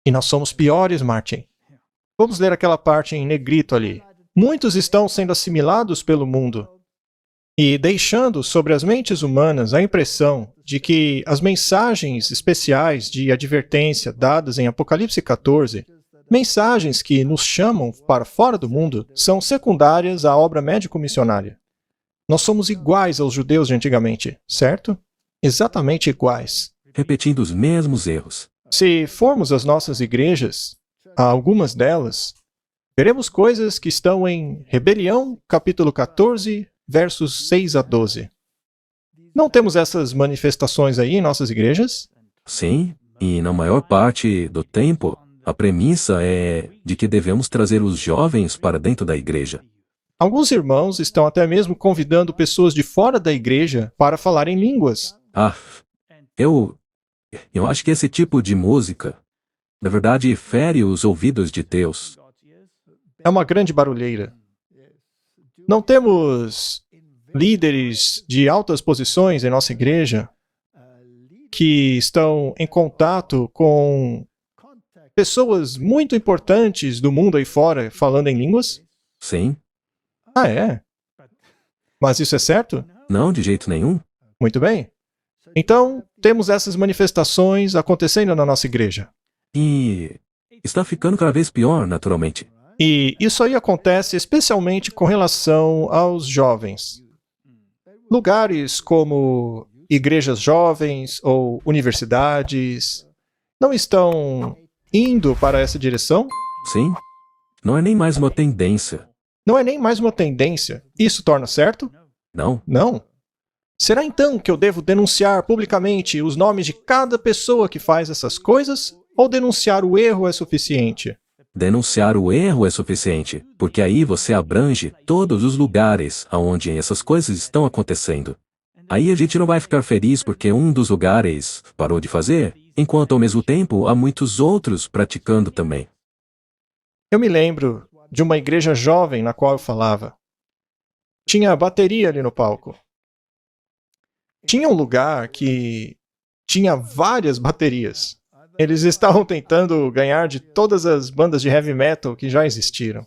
E nós somos piores, Martin. Vamos ler aquela parte em negrito ali. Muitos estão sendo assimilados pelo mundo. e deixando sobre as mentes humanas a impressão de que as mensagens especiais de advertência dadas em Apocalipse 14, mensagens que nos chamam para fora do mundo, são secundárias à obra médico-missionária. Nós somos iguais aos judeus de antigamente, certo? Exatamente iguais. Repetindo os mesmos erros. Se formos às nossas igrejas, a algumas delas, veremos coisas que estão em Rebelião, capítulo 14, versos 6 a 12. Não temos essas manifestações aí em nossas igrejas? Sim, e na maior parte do tempo, a premissa é de que devemos trazer os jovens para dentro da igreja. Alguns irmãos estão até mesmo convidando pessoas de fora da igreja para falar em línguas. Ah, eu acho que esse tipo de música, na verdade, fere os ouvidos de Deus. É uma grande barulheira. Não temos líderes de altas posições em nossa igreja que estão em contato com pessoas muito importantes do mundo aí fora falando em línguas? Sim? Ah, é? Mas isso é certo? Não, de jeito nenhum. Muito bem. Então, temos essas manifestações acontecendo na nossa igreja. E está ficando cada vez pior, naturalmente. E isso aí acontece especialmente com relação aos jovens. Lugares como igrejas jovens ou universidades não estão indo para essa direção? Sim? Não é nem mais uma tendência. Não é nem mais uma tendência. Isso torna certo? Não? Não. Será então que eu devo denunciar publicamente os nomes de cada pessoa que faz essas coisas? Ou denunciar o erro é suficiente? Denunciar o erro é suficiente, porque aí você abrange todos os lugares onde essas coisas estão acontecendo. Aí a gente não vai ficar feliz porque um dos lugares parou de fazer, enquanto ao mesmo tempo há muitos outros praticando também. Eu me lembro de uma igreja jovem na qual eu falava. Tinha bateria ali no palco. Tinha um lugar que tinha várias baterias. Eles estavam tentando ganhar de todas as bandas de heavy metal que já existiram.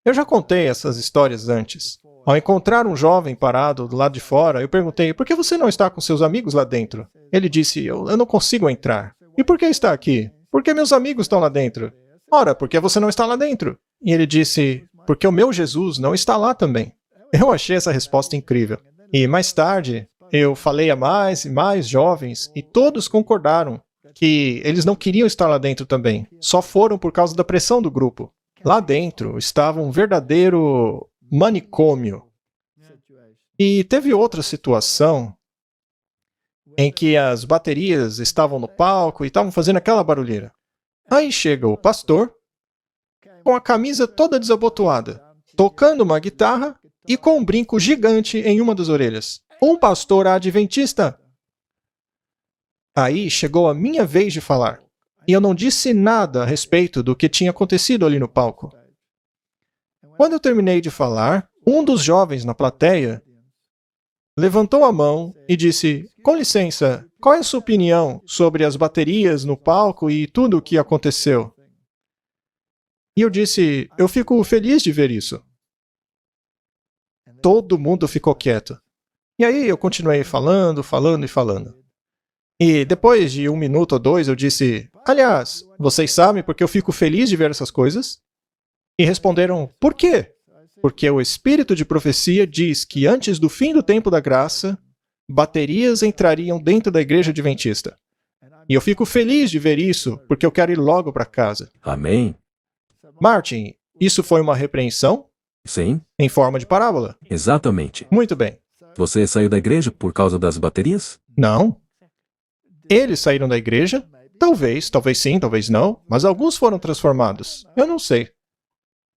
Eu já contei essas histórias antes. Ao encontrar um jovem parado do lado de fora, eu perguntei, por que você não está com seus amigos lá dentro? Ele disse, eu não consigo entrar. E por que está aqui? Porque meus amigos estão lá dentro. Ora, por que você não está lá dentro? E ele disse, porque o meu Jesus não está lá também. Eu achei essa resposta incrível. E mais tarde, eu falei a mais e mais jovens, e todos concordaram que eles não queriam estar lá dentro também. Só foram por causa da pressão do grupo. Lá dentro estava um verdadeiro manicômio. E teve outra situação em que as baterias estavam no palco e estavam fazendo aquela barulheira. Aí chega o pastor, com a camisa toda desabotoada, tocando uma guitarra e com um brinco gigante em uma das orelhas. Um pastor adventista. Aí chegou a minha vez de falar, e eu não disse nada a respeito do que tinha acontecido ali no palco. Quando eu terminei de falar, um dos jovens na plateia levantou a mão e disse, com licença, qual é a sua opinião sobre as baterias no palco e tudo o que aconteceu? E eu disse, eu fico feliz de ver isso. Todo mundo ficou quieto. E aí eu continuei falando. E depois de 1 minuto ou 2, eu disse, aliás, vocês sabem porque eu fico feliz de ver essas coisas? E responderam, por quê? Porque o Espírito de profecia diz que antes do fim do tempo da graça, baterias entrariam dentro da igreja adventista. E eu fico feliz de ver isso, porque eu quero ir logo para casa. Amém? Martin, isso foi uma repreensão? Sim? Em forma de parábola? Exatamente. Muito bem. Você saiu da igreja por causa das baterias? Não. Eles saíram da igreja? Talvez sim, talvez não, mas alguns foram transformados. Eu não sei.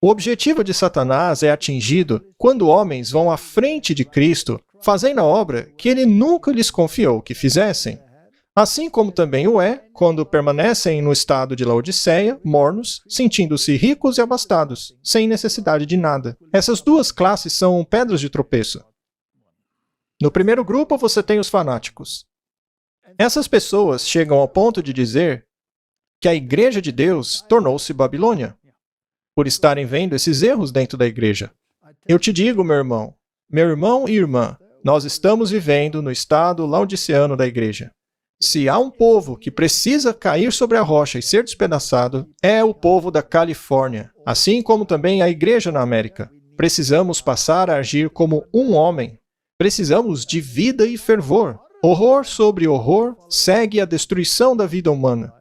O objetivo de Satanás é atingido quando homens vão à frente de Cristo, fazendo a obra que ele nunca lhes confiou que fizessem. Assim como também o é quando permanecem no estado de Laodiceia, mornos, sentindo-se ricos e abastados, sem necessidade de nada. Essas duas classes são pedras de tropeço. No primeiro grupo você tem os fanáticos. Essas pessoas chegam ao ponto de dizer que a igreja de Deus tornou-se Babilônia, por estarem vendo esses erros dentro da igreja. Eu te digo, meu irmão, Meu irmão e irmã, nós estamos vivendo no estado laodiceano da igreja. Se há um povo que precisa cair sobre a rocha e ser despedaçado, é o povo da Califórnia, assim como também a igreja na América. Precisamos passar a agir como um homem. Precisamos de vida e fervor. Horror sobre horror segue a destruição da vida humana.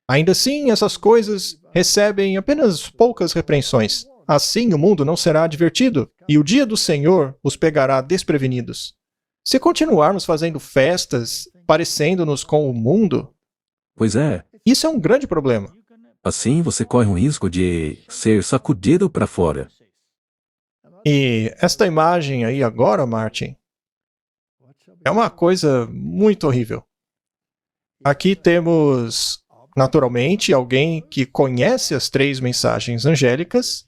Ainda assim, essas coisas recebem apenas poucas repreensões. Assim, o mundo não será divertido, e o dia do Senhor os pegará desprevenidos. Se continuarmos fazendo festas, parecendo-nos com o mundo, Pois é, isso é um grande problema. assim você corre um risco de ser sacudido para fora. E esta imagem aí agora, Martin, é uma coisa muito horrível. Aqui temos, naturalmente, alguém que conhece as 3 mensagens angélicas,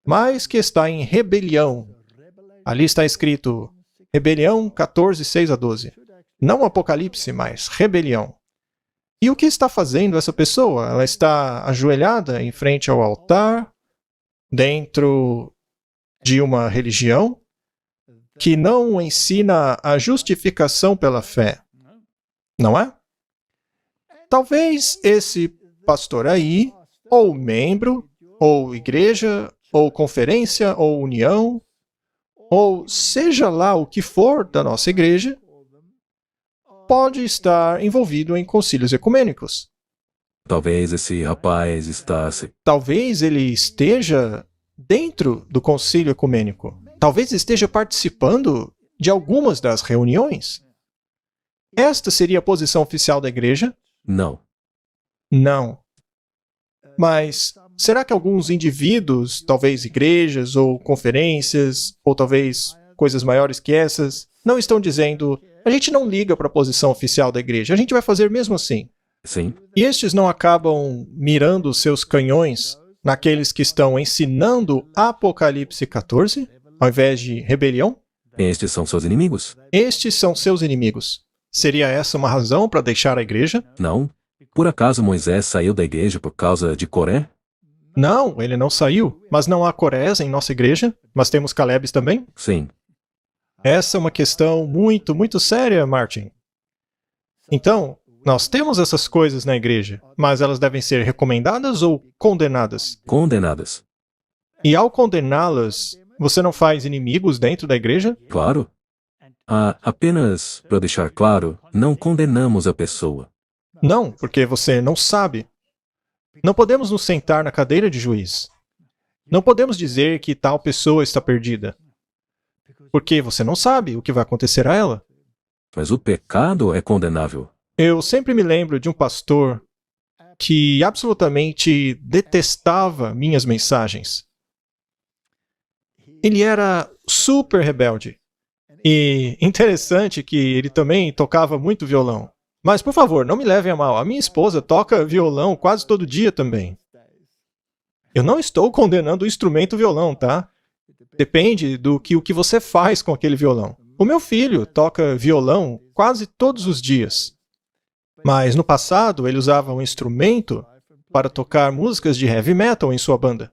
mas que está em rebelião. Ali está escrito rebelião 14, 6 a 12. Não Apocalipse, mas rebelião. E o que está fazendo essa pessoa? Ela está ajoelhada em frente ao altar, dentro de uma religião que não ensina a justificação pela fé. Não é? Talvez esse pastor aí, ou membro, ou igreja, ou conferência, ou união, ou seja lá o que for da nossa igreja, pode estar envolvido em concílios ecumênicos. Talvez esse rapaz está Talvez ele esteja dentro do concílio ecumênico. Talvez esteja participando de algumas das reuniões. Esta seria a posição oficial da igreja? Não. Não. Mas será que alguns indivíduos, talvez igrejas ou conferências, ou talvez coisas maiores que essas, não estão dizendo: a gente não liga para a posição oficial da igreja, a gente vai fazer mesmo assim? Sim. E estes não acabam mirando seus canhões naqueles que estão ensinando Apocalipse 14, ao invés de rebelião? Estes são seus inimigos? Estes são seus inimigos. Seria essa uma razão para deixar a igreja? Não. Por acaso Moisés saiu da igreja por causa de Coré? Não, ele não saiu. Mas não há Corés em nossa igreja? Mas temos Calebes também? Sim. Essa é uma questão muito, muito séria, Martin. Então, nós temos essas coisas na igreja, mas elas devem ser recomendadas ou condenadas? Condenadas. E ao condená-las, você não faz inimigos dentro da igreja? Claro. Apenas para deixar claro, não condenamos a pessoa. Não, porque você não sabe. Não podemos nos sentar na cadeira de juiz. Não podemos dizer que tal pessoa está perdida. Porque você não sabe o que vai acontecer a ela. Mas o pecado é condenável. Eu sempre me lembro de um pastor que absolutamente detestava minhas mensagens. Ele era super rebelde. E interessante que ele também tocava muito violão. Mas, por favor, não me levem a mal. A minha esposa toca violão quase todo dia também. Eu não estou condenando o instrumento violão, tá? Depende do que o que você faz com aquele violão. O meu filho toca violão quase todos os dias. Mas no passado ele usava um instrumento para tocar músicas de heavy metal em sua banda.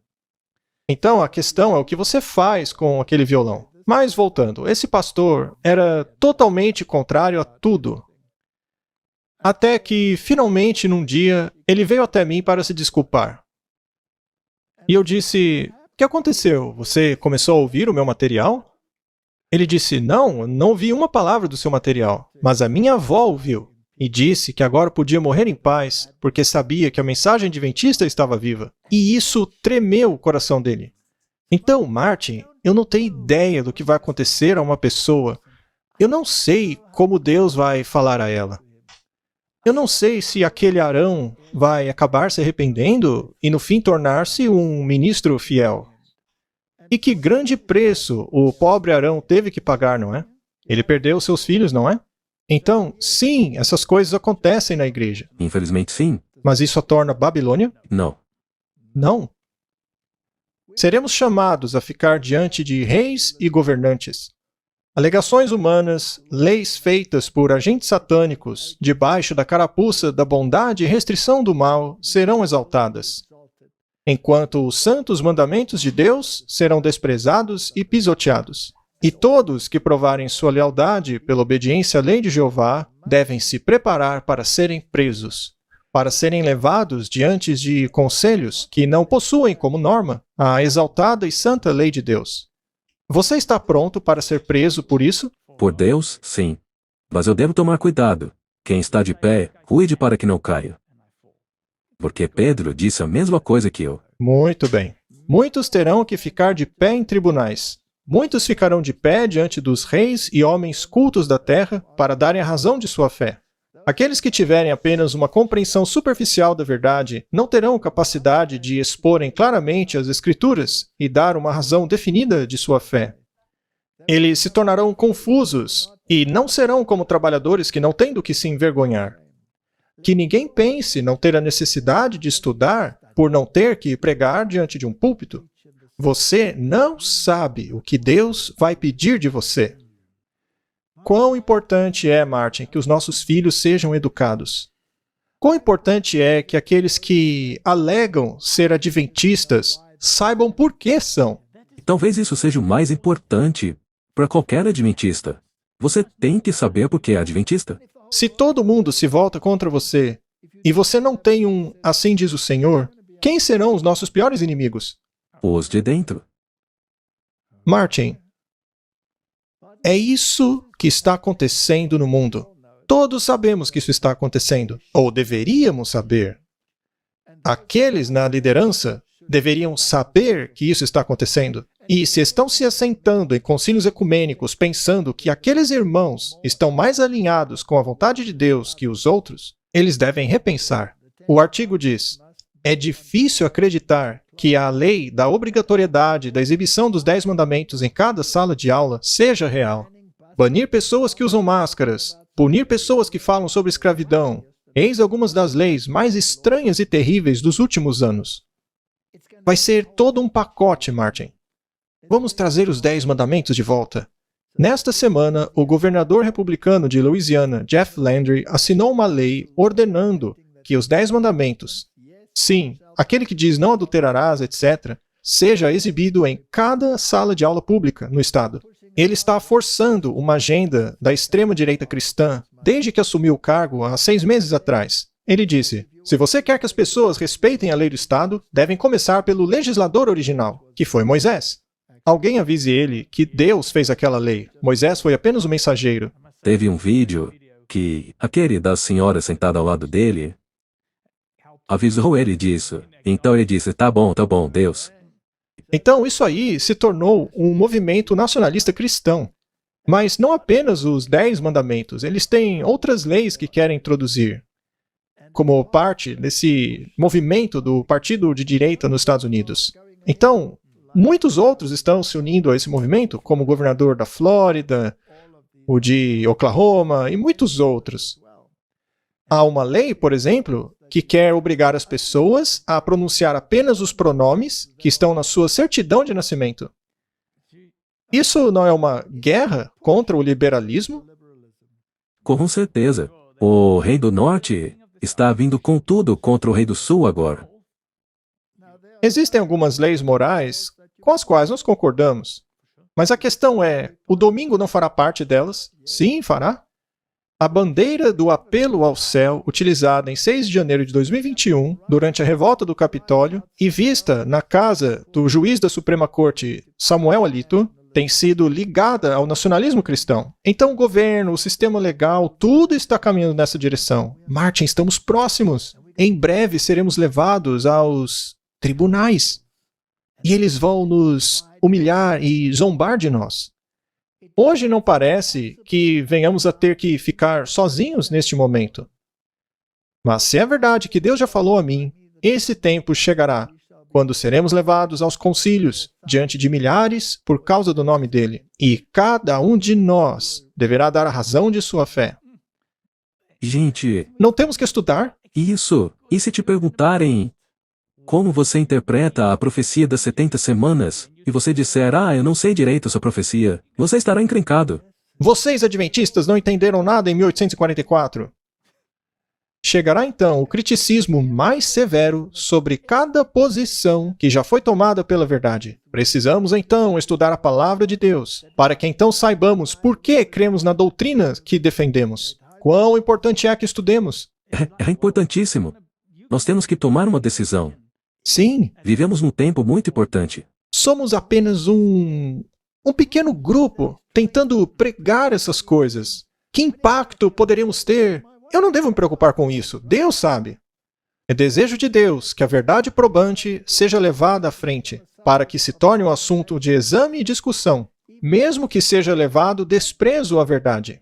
Então a questão é o que você faz com aquele violão. Mas voltando, esse pastor era totalmente contrário a tudo. Até que, finalmente, num dia, ele veio até mim para se desculpar. E eu disse: o que aconteceu? Você começou a ouvir o meu material? Ele disse: não ouvi uma palavra do seu material, mas a minha avó ouviu. E disse que agora podia morrer em paz, porque sabia que a mensagem adventista estava viva. E isso tremeu o coração dele. Então, Martin, eu não tenho ideia do que vai acontecer a uma pessoa. Eu não sei como Deus vai falar a ela. Eu não sei se aquele Arão vai acabar se arrependendo e no fim tornar-se um ministro fiel. E que grande preço o pobre Arão teve que pagar, não é? Ele perdeu seus filhos, não é? Então, sim, essas coisas acontecem na igreja. Infelizmente, sim. Mas isso a torna Babilônia? Não. Não. Seremos chamados a ficar diante de reis e governantes. Alegações humanas, leis feitas por agentes satânicos, debaixo da carapuça da bondade e restrição do mal, serão exaltadas, enquanto os santos mandamentos de Deus serão desprezados e pisoteados. E todos que provarem sua lealdade pela obediência à lei de Jeová devem se preparar para serem presos, para serem levados diante de conselhos que não possuem como norma a exaltada e santa lei de Deus. Você está pronto para ser preso por isso? Por Deus, sim. Mas eu devo tomar cuidado. Quem está de pé, cuide para que não caia. Porque Pedro disse a mesma coisa que eu. Muito bem. Muitos terão que ficar de pé em tribunais. Muitos ficarão de pé diante dos reis e homens cultos da terra para darem a razão de sua fé. Aqueles que tiverem apenas uma compreensão superficial da verdade não terão capacidade de exporem claramente as Escrituras e dar uma razão definida de sua fé. Eles se tornarão confusos e não serão como trabalhadores que não têm do que se envergonhar. Que ninguém pense não ter a necessidade de estudar por não ter que pregar diante de um púlpito. Você não sabe o que Deus vai pedir de você. Quão importante é, Martin, que os nossos filhos sejam educados. Quão importante é que aqueles que alegam ser adventistas saibam por que são. Talvez isso seja o mais importante para qualquer adventista. Você tem que saber por que é adventista. Se todo mundo se volta contra você e você não tem um "assim diz o Senhor", quem serão os nossos piores inimigos? Os de dentro. Martin, é isso que está acontecendo no mundo. Todos sabemos que isso está acontecendo, ou deveríamos saber. Aqueles na liderança deveriam saber que isso está acontecendo. E se estão se assentando em concílios ecumênicos pensando que aqueles irmãos estão mais alinhados com a vontade de Deus que os outros, eles devem repensar. O artigo diz: é difícil acreditar que a lei da obrigatoriedade da exibição dos 10 mandamentos em cada sala de aula seja real. Banir pessoas que usam máscaras, punir pessoas que falam sobre escravidão, eis algumas das leis mais estranhas e terríveis dos últimos anos. Vai ser todo um pacote, Martin. Vamos trazer os 10 mandamentos de volta. Nesta semana, o governador republicano de Louisiana, Jeff Landry, assinou uma lei ordenando que os 10 mandamentos, sim, aquele que diz não adulterarás, etc., seja exibido em cada sala de aula pública no estado. Ele está forçando uma agenda da extrema-direita cristã desde que assumiu o cargo há 6 meses atrás. Ele disse: se você quer que as pessoas respeitem a lei do estado, devem começar pelo legislador original, que foi Moisés. Alguém avise ele que Deus fez aquela lei. Moisés foi apenas o mensageiro. Teve um vídeo que aquele da senhora sentada ao lado dele avisou ele disso. Então ele disse: tá bom, Deus. Então isso aí se tornou um movimento nacionalista cristão. Mas não apenas os 10 mandamentos, eles têm outras leis que querem introduzir, como parte desse movimento do partido de direita nos Estados Unidos. Então, muitos outros estão se unindo a esse movimento, como o governador da Flórida, o de Oklahoma e muitos outros. Há uma lei, por exemplo, que quer obrigar as pessoas a pronunciar apenas os pronomes que estão na sua certidão de nascimento. Isso não é uma guerra contra o liberalismo? Com certeza. O rei do norte está vindo com tudo contra o rei do sul agora. Existem algumas leis morais com as quais nós concordamos. Mas a questão é, o domingo não fará parte delas? Sim, fará. A bandeira do apelo ao céu, utilizada em 6 de janeiro de 2021, durante a revolta do Capitólio, e vista na casa do juiz da Suprema Corte, Samuel Alito, tem sido ligada ao nacionalismo cristão. Então o governo, o sistema legal, tudo está caminhando nessa direção. Martin, estamos próximos. Em breve seremos levados aos tribunais. E eles vão nos humilhar e zombar de nós. Hoje não parece que venhamos a ter que ficar sozinhos neste momento. Mas se é verdade que Deus já falou a mim, esse tempo chegará, quando seremos levados aos concílios, diante de milhares, por causa do nome dele. E cada um de nós deverá dar a razão de sua fé. Gente, não temos que estudar? Isso. E se te perguntarem como você interpreta a profecia das 70 semanas, e você disser: eu não sei direito essa profecia, você estará encrencado. Vocês, adventistas, não entenderam nada em 1844. Chegará então o criticismo mais severo sobre cada posição que já foi tomada pela verdade. Precisamos então estudar a palavra de Deus, para que então saibamos por que cremos na doutrina que defendemos. Quão importante é que estudemos? É importantíssimo. Nós temos que tomar uma decisão. Sim, Vivemos num tempo muito importante. somos apenas um pequeno grupo tentando pregar essas coisas. Que impacto poderíamos ter? Eu não devo me preocupar com isso. Deus sabe. É desejo de Deus que a verdade probante seja levada à frente, para que se torne um assunto de exame e discussão, mesmo que seja levado desprezo à verdade.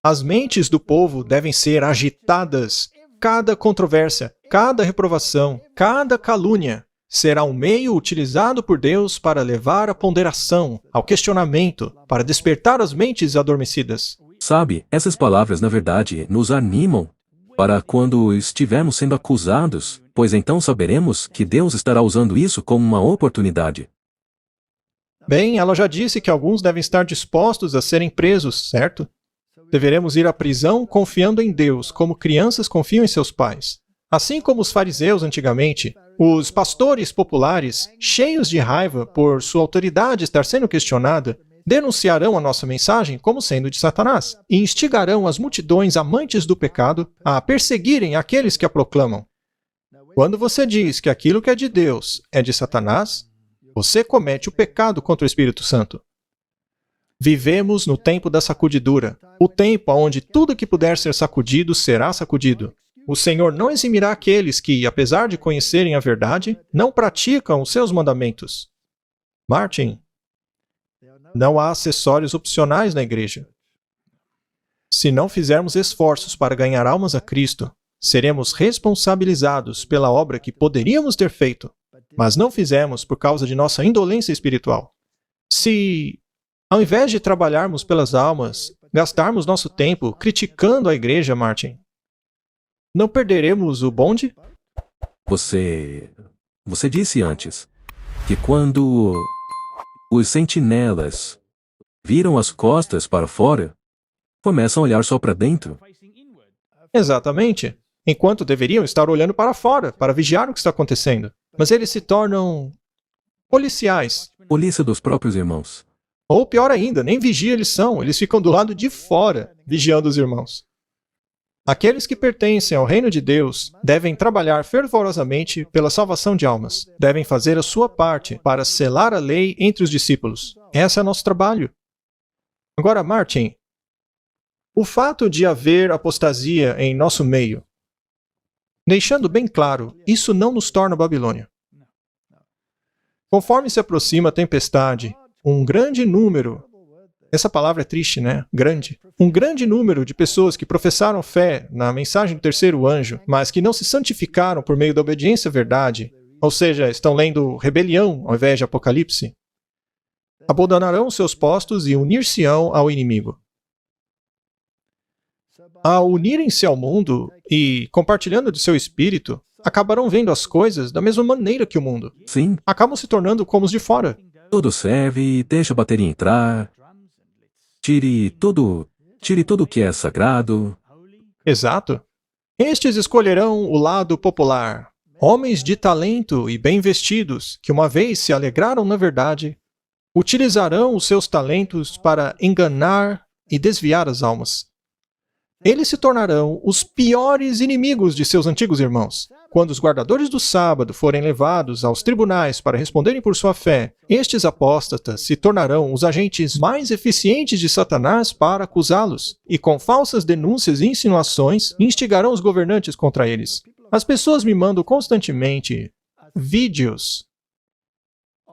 As mentes do povo devem ser agitadas. Cada controvérsia, cada reprovação, cada calúnia será um meio utilizado por Deus para levar à ponderação, ao questionamento, para despertar as mentes adormecidas. Sabe, essas palavras na verdade nos animam para quando estivermos sendo acusados, pois então saberemos que Deus estará usando isso como uma oportunidade. Bem, ela já disse que alguns devem estar dispostos a serem presos, certo? Deveremos ir à prisão confiando em Deus, como crianças confiam em seus pais. Assim como os fariseus antigamente, os pastores populares, cheios de raiva por sua autoridade estar sendo questionada, denunciarão a nossa mensagem como sendo de Satanás e instigarão as multidões amantes do pecado a perseguirem aqueles que a proclamam. Quando você diz que aquilo que é de Deus é de Satanás, você comete o pecado contra o Espírito Santo. Vivemos no tempo da sacudidura, o tempo onde tudo que puder ser sacudido será sacudido. O Senhor não eximirá aqueles que, apesar de conhecerem a verdade, não praticam os seus mandamentos. Martin, não há acessórios opcionais na igreja. Se não fizermos esforços para ganhar almas a Cristo, seremos responsabilizados pela obra que poderíamos ter feito, mas não fizemos por causa de nossa indolência espiritual. Se, ao invés de trabalharmos pelas almas, gastarmos nosso tempo criticando a igreja, Martin, não perderemos o bonde? Você disse antes que quando os sentinelas viram as costas para fora, começam a olhar só para dentro. Exatamente. Enquanto deveriam estar olhando para fora, para vigiar o que está acontecendo. Mas eles se tornam policiais. Polícia dos próprios irmãos. Ou pior ainda, nem vigia eles são, eles ficam do lado de fora, vigiando os irmãos. Aqueles que pertencem ao reino de Deus devem trabalhar fervorosamente pela salvação de almas. Devem fazer a sua parte para selar a lei entre os discípulos. Esse é nosso trabalho. Agora, Martin, o fato de haver apostasia em nosso meio, deixando bem claro, isso não nos torna Babilônia. Conforme se aproxima a tempestade, um grande número, essa palavra é triste, né? Grande. Um grande número de pessoas que professaram fé na mensagem do terceiro anjo, mas que não se santificaram por meio da obediência à verdade, ou seja, estão lendo rebelião ao invés de Apocalipse, abandonarão seus postos e unir-se-ão ao inimigo. Ao unirem-se ao mundo e compartilhando de seu espírito, acabarão vendo as coisas da mesma maneira que o mundo. Sim, Acabam se tornando como os de fora. tudo serve, deixa a bateria entrar, tire tudo o que é sagrado. Exato. Estes escolherão o lado popular. Homens de talento e bem vestidos, que uma vez se alegraram na verdade, utilizarão os seus talentos para enganar e desviar as almas. Eles se tornarão os piores inimigos de seus antigos irmãos. Quando os guardadores do sábado forem levados aos tribunais para responderem por sua fé, estes apóstatas se tornarão os agentes mais eficientes de Satanás para acusá-los, e com falsas denúncias e insinuações, instigarão os governantes contra eles. As pessoas me mandam constantemente vídeos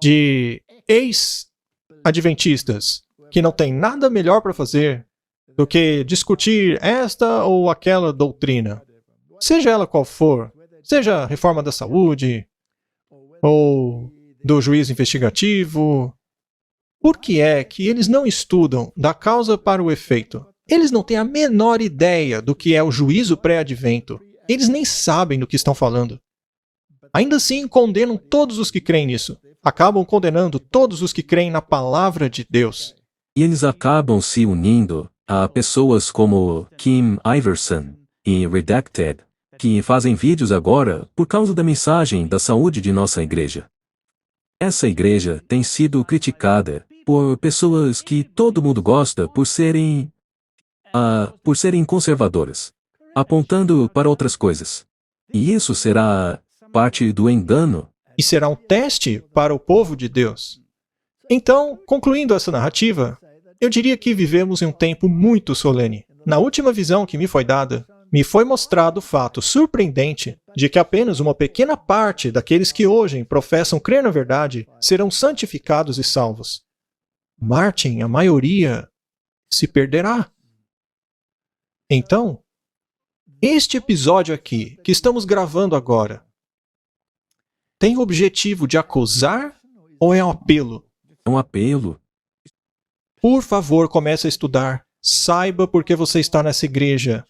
de ex-adventistas que não têm nada melhor para fazer do que discutir esta ou aquela doutrina, seja ela qual for, seja a reforma da saúde, ou do juízo investigativo. Por que é que eles não estudam da causa para o efeito? Eles não têm a menor ideia do que é o juízo pré-advento. Eles nem sabem do que estão falando. Ainda assim, condenam todos os que creem nisso. Acabam condenando todos os que creem na palavra de Deus. E eles acabam se unindo a pessoas como Kim Iverson e Redacted, que fazem vídeos agora por causa da mensagem da saúde de nossa igreja. Essa igreja tem sido criticada por pessoas que todo mundo gosta por serem conservadoras, apontando para outras coisas. E isso será parte do engano. E será um teste para o povo de Deus. Então, concluindo essa narrativa, eu diria que vivemos em um tempo muito solene. Na última visão que me foi dada, me foi mostrado o fato surpreendente de que apenas uma pequena parte daqueles que hoje professam crer na verdade serão santificados e salvos. Martin, a maioria, se perderá. Então, este episódio aqui, que estamos gravando agora, tem o objetivo de acusar ou é um apelo? É um apelo. Por favor, comece a estudar. Saiba por que você está nessa igreja.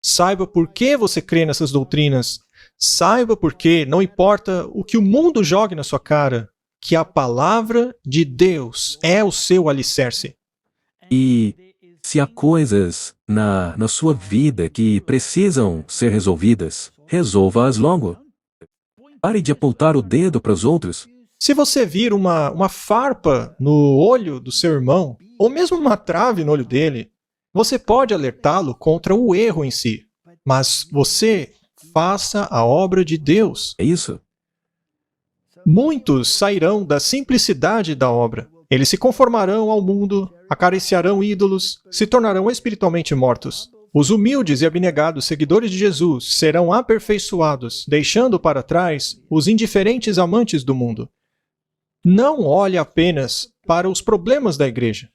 Saiba por que você crê nessas doutrinas. Saiba por que, não importa o que o mundo jogue na sua cara, que a palavra de Deus é o seu alicerce. E se há coisas na sua vida que precisam ser resolvidas, resolva-as logo. Pare de apontar o dedo para os outros. Se você vir uma farpa no olho do seu irmão, ou mesmo uma trave no olho dele, você pode alertá-lo contra o erro em si. Mas você faça a obra de Deus. É isso? Muitos sairão da simplicidade da obra. Eles se conformarão ao mundo, acariciarão ídolos, se tornarão espiritualmente mortos. Os humildes e abnegados seguidores de Jesus serão aperfeiçoados, deixando para trás os indiferentes amantes do mundo. Não olhe apenas para os problemas da igreja.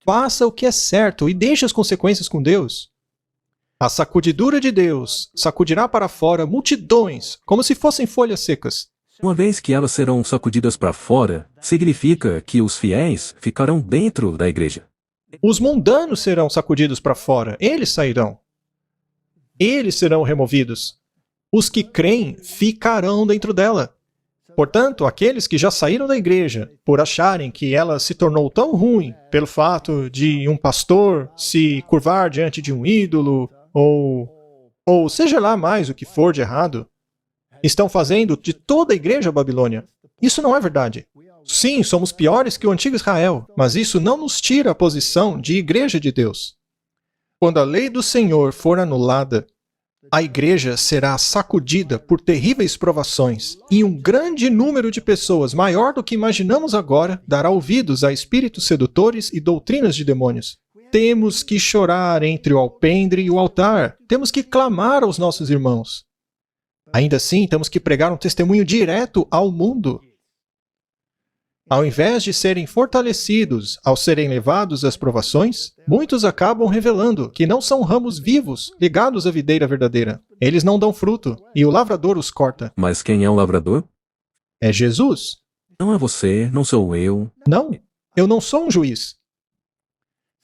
Faça o que é certo e deixe as consequências com Deus. A sacudidura de Deus sacudirá para fora multidões, como se fossem folhas secas. Uma vez que elas serão sacudidas para fora, significa que os fiéis ficarão dentro da igreja. Os mundanos serão sacudidos para fora, eles sairão. Eles serão removidos. Os que creem ficarão dentro dela. Portanto, aqueles que já saíram da igreja por acharem que ela se tornou tão ruim pelo fato de um pastor se curvar diante de um ídolo, ou seja lá mais o que for de errado, estão fazendo de toda a igreja Babilônia. Isso não é verdade. Sim, somos piores que o antigo Israel, mas isso não nos tira a posição de igreja de Deus. Quando a lei do Senhor for anulada, a igreja será sacudida por terríveis provações, e um grande número de pessoas, maior do que imaginamos agora, dará ouvidos a espíritos sedutores e doutrinas de demônios. Temos que chorar entre o alpendre e o altar. Temos que clamar aos nossos irmãos. Ainda assim, temos que pregar um testemunho direto ao mundo. Ao invés de serem fortalecidos ao serem levados às provações, muitos acabam revelando que não são ramos vivos ligados à videira verdadeira. Eles não dão fruto, e o lavrador os corta. Mas quem é o lavrador? É Jesus. Não é você, não sou eu. Não, eu não sou um juiz.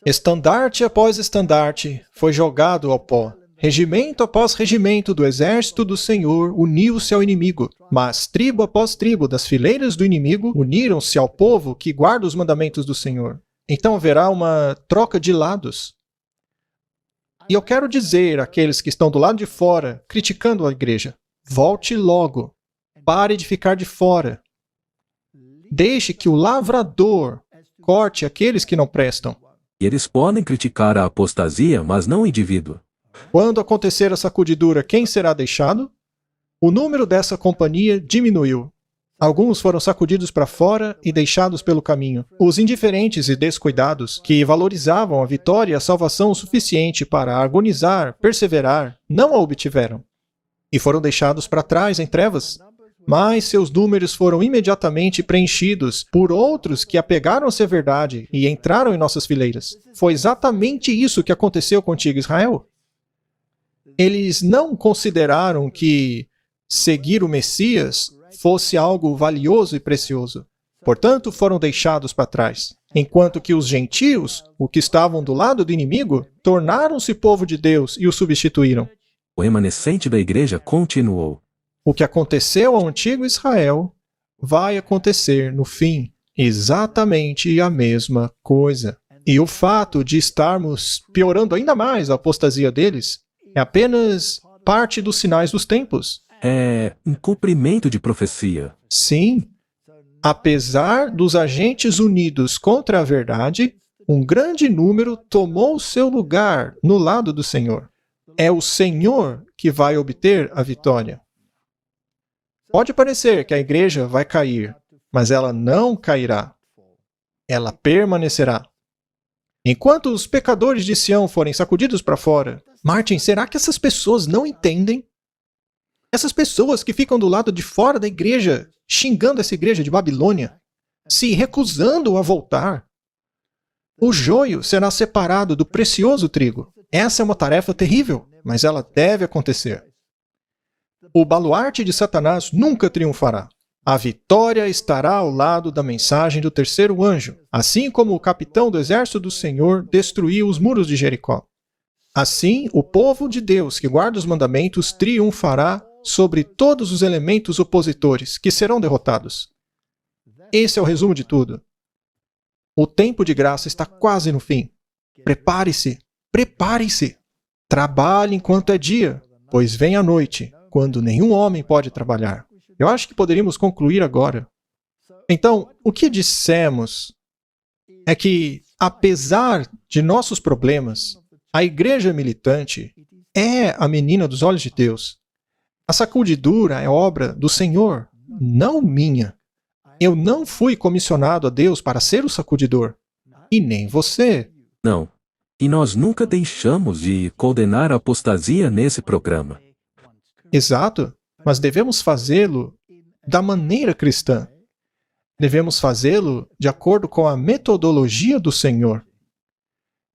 Estandarte após estandarte foi jogado ao pó. Regimento após regimento do exército do Senhor uniu-se ao inimigo, mas tribo após tribo das fileiras do inimigo uniram-se ao povo que guarda os mandamentos do Senhor. Então haverá uma troca de lados. E eu quero dizer àqueles que estão do lado de fora, criticando a igreja, volte logo, pare de ficar de fora. Deixe que o lavrador corte aqueles que não prestam. E eles podem criticar a apostasia, mas não o indivíduo. Quando acontecer a sacudidura, quem será deixado? O número dessa companhia diminuiu. Alguns foram sacudidos para fora e deixados pelo caminho. Os indiferentes e descuidados, que valorizavam a vitória e a salvação o suficiente para agonizar, perseverar, não a obtiveram. E foram deixados para trás em trevas. Mas seus números foram imediatamente preenchidos por outros que apegaram-se à verdade e entraram em nossas fileiras. Foi exatamente isso que aconteceu contigo, Israel. Eles não consideraram que seguir o Messias fosse algo valioso e precioso. Portanto, foram deixados para trás. Enquanto que os gentios, o que estavam do lado do inimigo, tornaram-se povo de Deus e o substituíram. O remanescente da igreja continuou. O que aconteceu ao antigo Israel vai acontecer no fim. Exatamente a mesma coisa. E o fato de estarmos piorando ainda mais a apostasia deles é apenas parte dos sinais dos tempos. É um cumprimento de profecia. Sim. Apesar dos agentes unidos contra a verdade, um grande número tomou seu lugar no lado do Senhor. É o Senhor que vai obter a vitória. Pode parecer que a igreja vai cair, mas ela não cairá. Ela permanecerá. Enquanto os pecadores de Sião forem sacudidos para fora, Martin, será que essas pessoas não entendem? Essas pessoas que ficam do lado de fora da igreja, xingando essa igreja de Babilônia, se recusando a voltar. O joio será separado do precioso trigo. Essa é uma tarefa terrível, mas ela deve acontecer. O baluarte de Satanás nunca triunfará. A vitória estará ao lado da mensagem do terceiro anjo, assim como o capitão do exército do Senhor destruiu os muros de Jericó. Assim, o povo de Deus que guarda os mandamentos triunfará sobre todos os elementos opositores, que serão derrotados. Esse é o resumo de tudo. O tempo de graça está quase no fim. Prepare-se, prepare-se. Trabalhe enquanto é dia, pois vem a noite, quando nenhum homem pode trabalhar. Eu acho que poderíamos concluir agora. Então, o que dissemos é que, apesar de nossos problemas, a igreja militante é a menina dos olhos de Deus. A sacudidura é obra do Senhor, não minha. Eu não fui comissionado a Deus para ser o sacudidor. E nem você. Não. E nós nunca deixamos de condenar a apostasia nesse programa. Exato. Mas devemos fazê-lo da maneira cristã. Devemos fazê-lo de acordo com a metodologia do Senhor.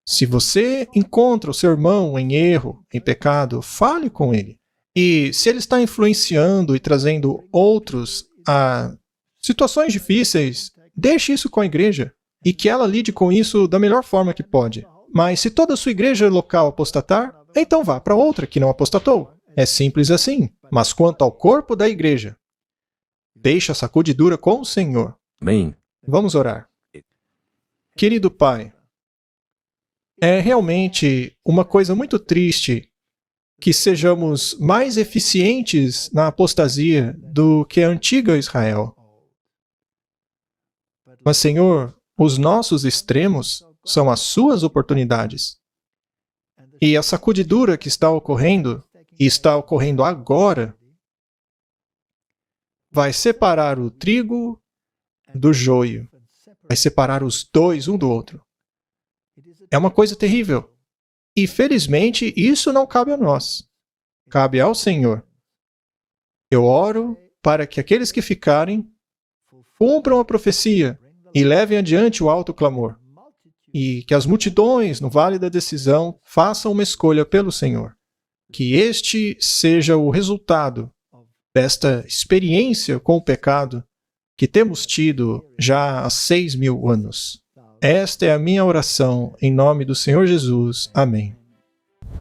Se você encontra o seu irmão em erro, em pecado, fale com ele. E se ele está influenciando e trazendo outros a situações difíceis, deixe isso com a igreja e que ela lide com isso da melhor forma que pode. Mas se toda a sua igreja local apostatar, então vá para outra que não apostatou. É simples assim. Mas quanto ao corpo da igreja, deixe a sacudidura com o Senhor. Amém. Vamos orar. Querido Pai, é realmente uma coisa muito triste que sejamos mais eficientes na apostasia do que a antiga Israel. Mas, Senhor, os nossos extremos são as suas oportunidades. E a sacudidura que está ocorrendo, e está ocorrendo agora, vai separar o trigo do joio. Vai separar os dois um do outro. É uma coisa terrível. E, felizmente, isso não cabe a nós. Cabe ao Senhor. Eu oro para que aqueles que ficarem cumpram a profecia e levem adiante o alto clamor. E que as multidões no Vale da Decisão façam uma escolha pelo Senhor. Que este seja o resultado desta experiência com o pecado que temos tido já há 6.000 anos. Esta é a minha oração, em nome do Senhor Jesus. Amém.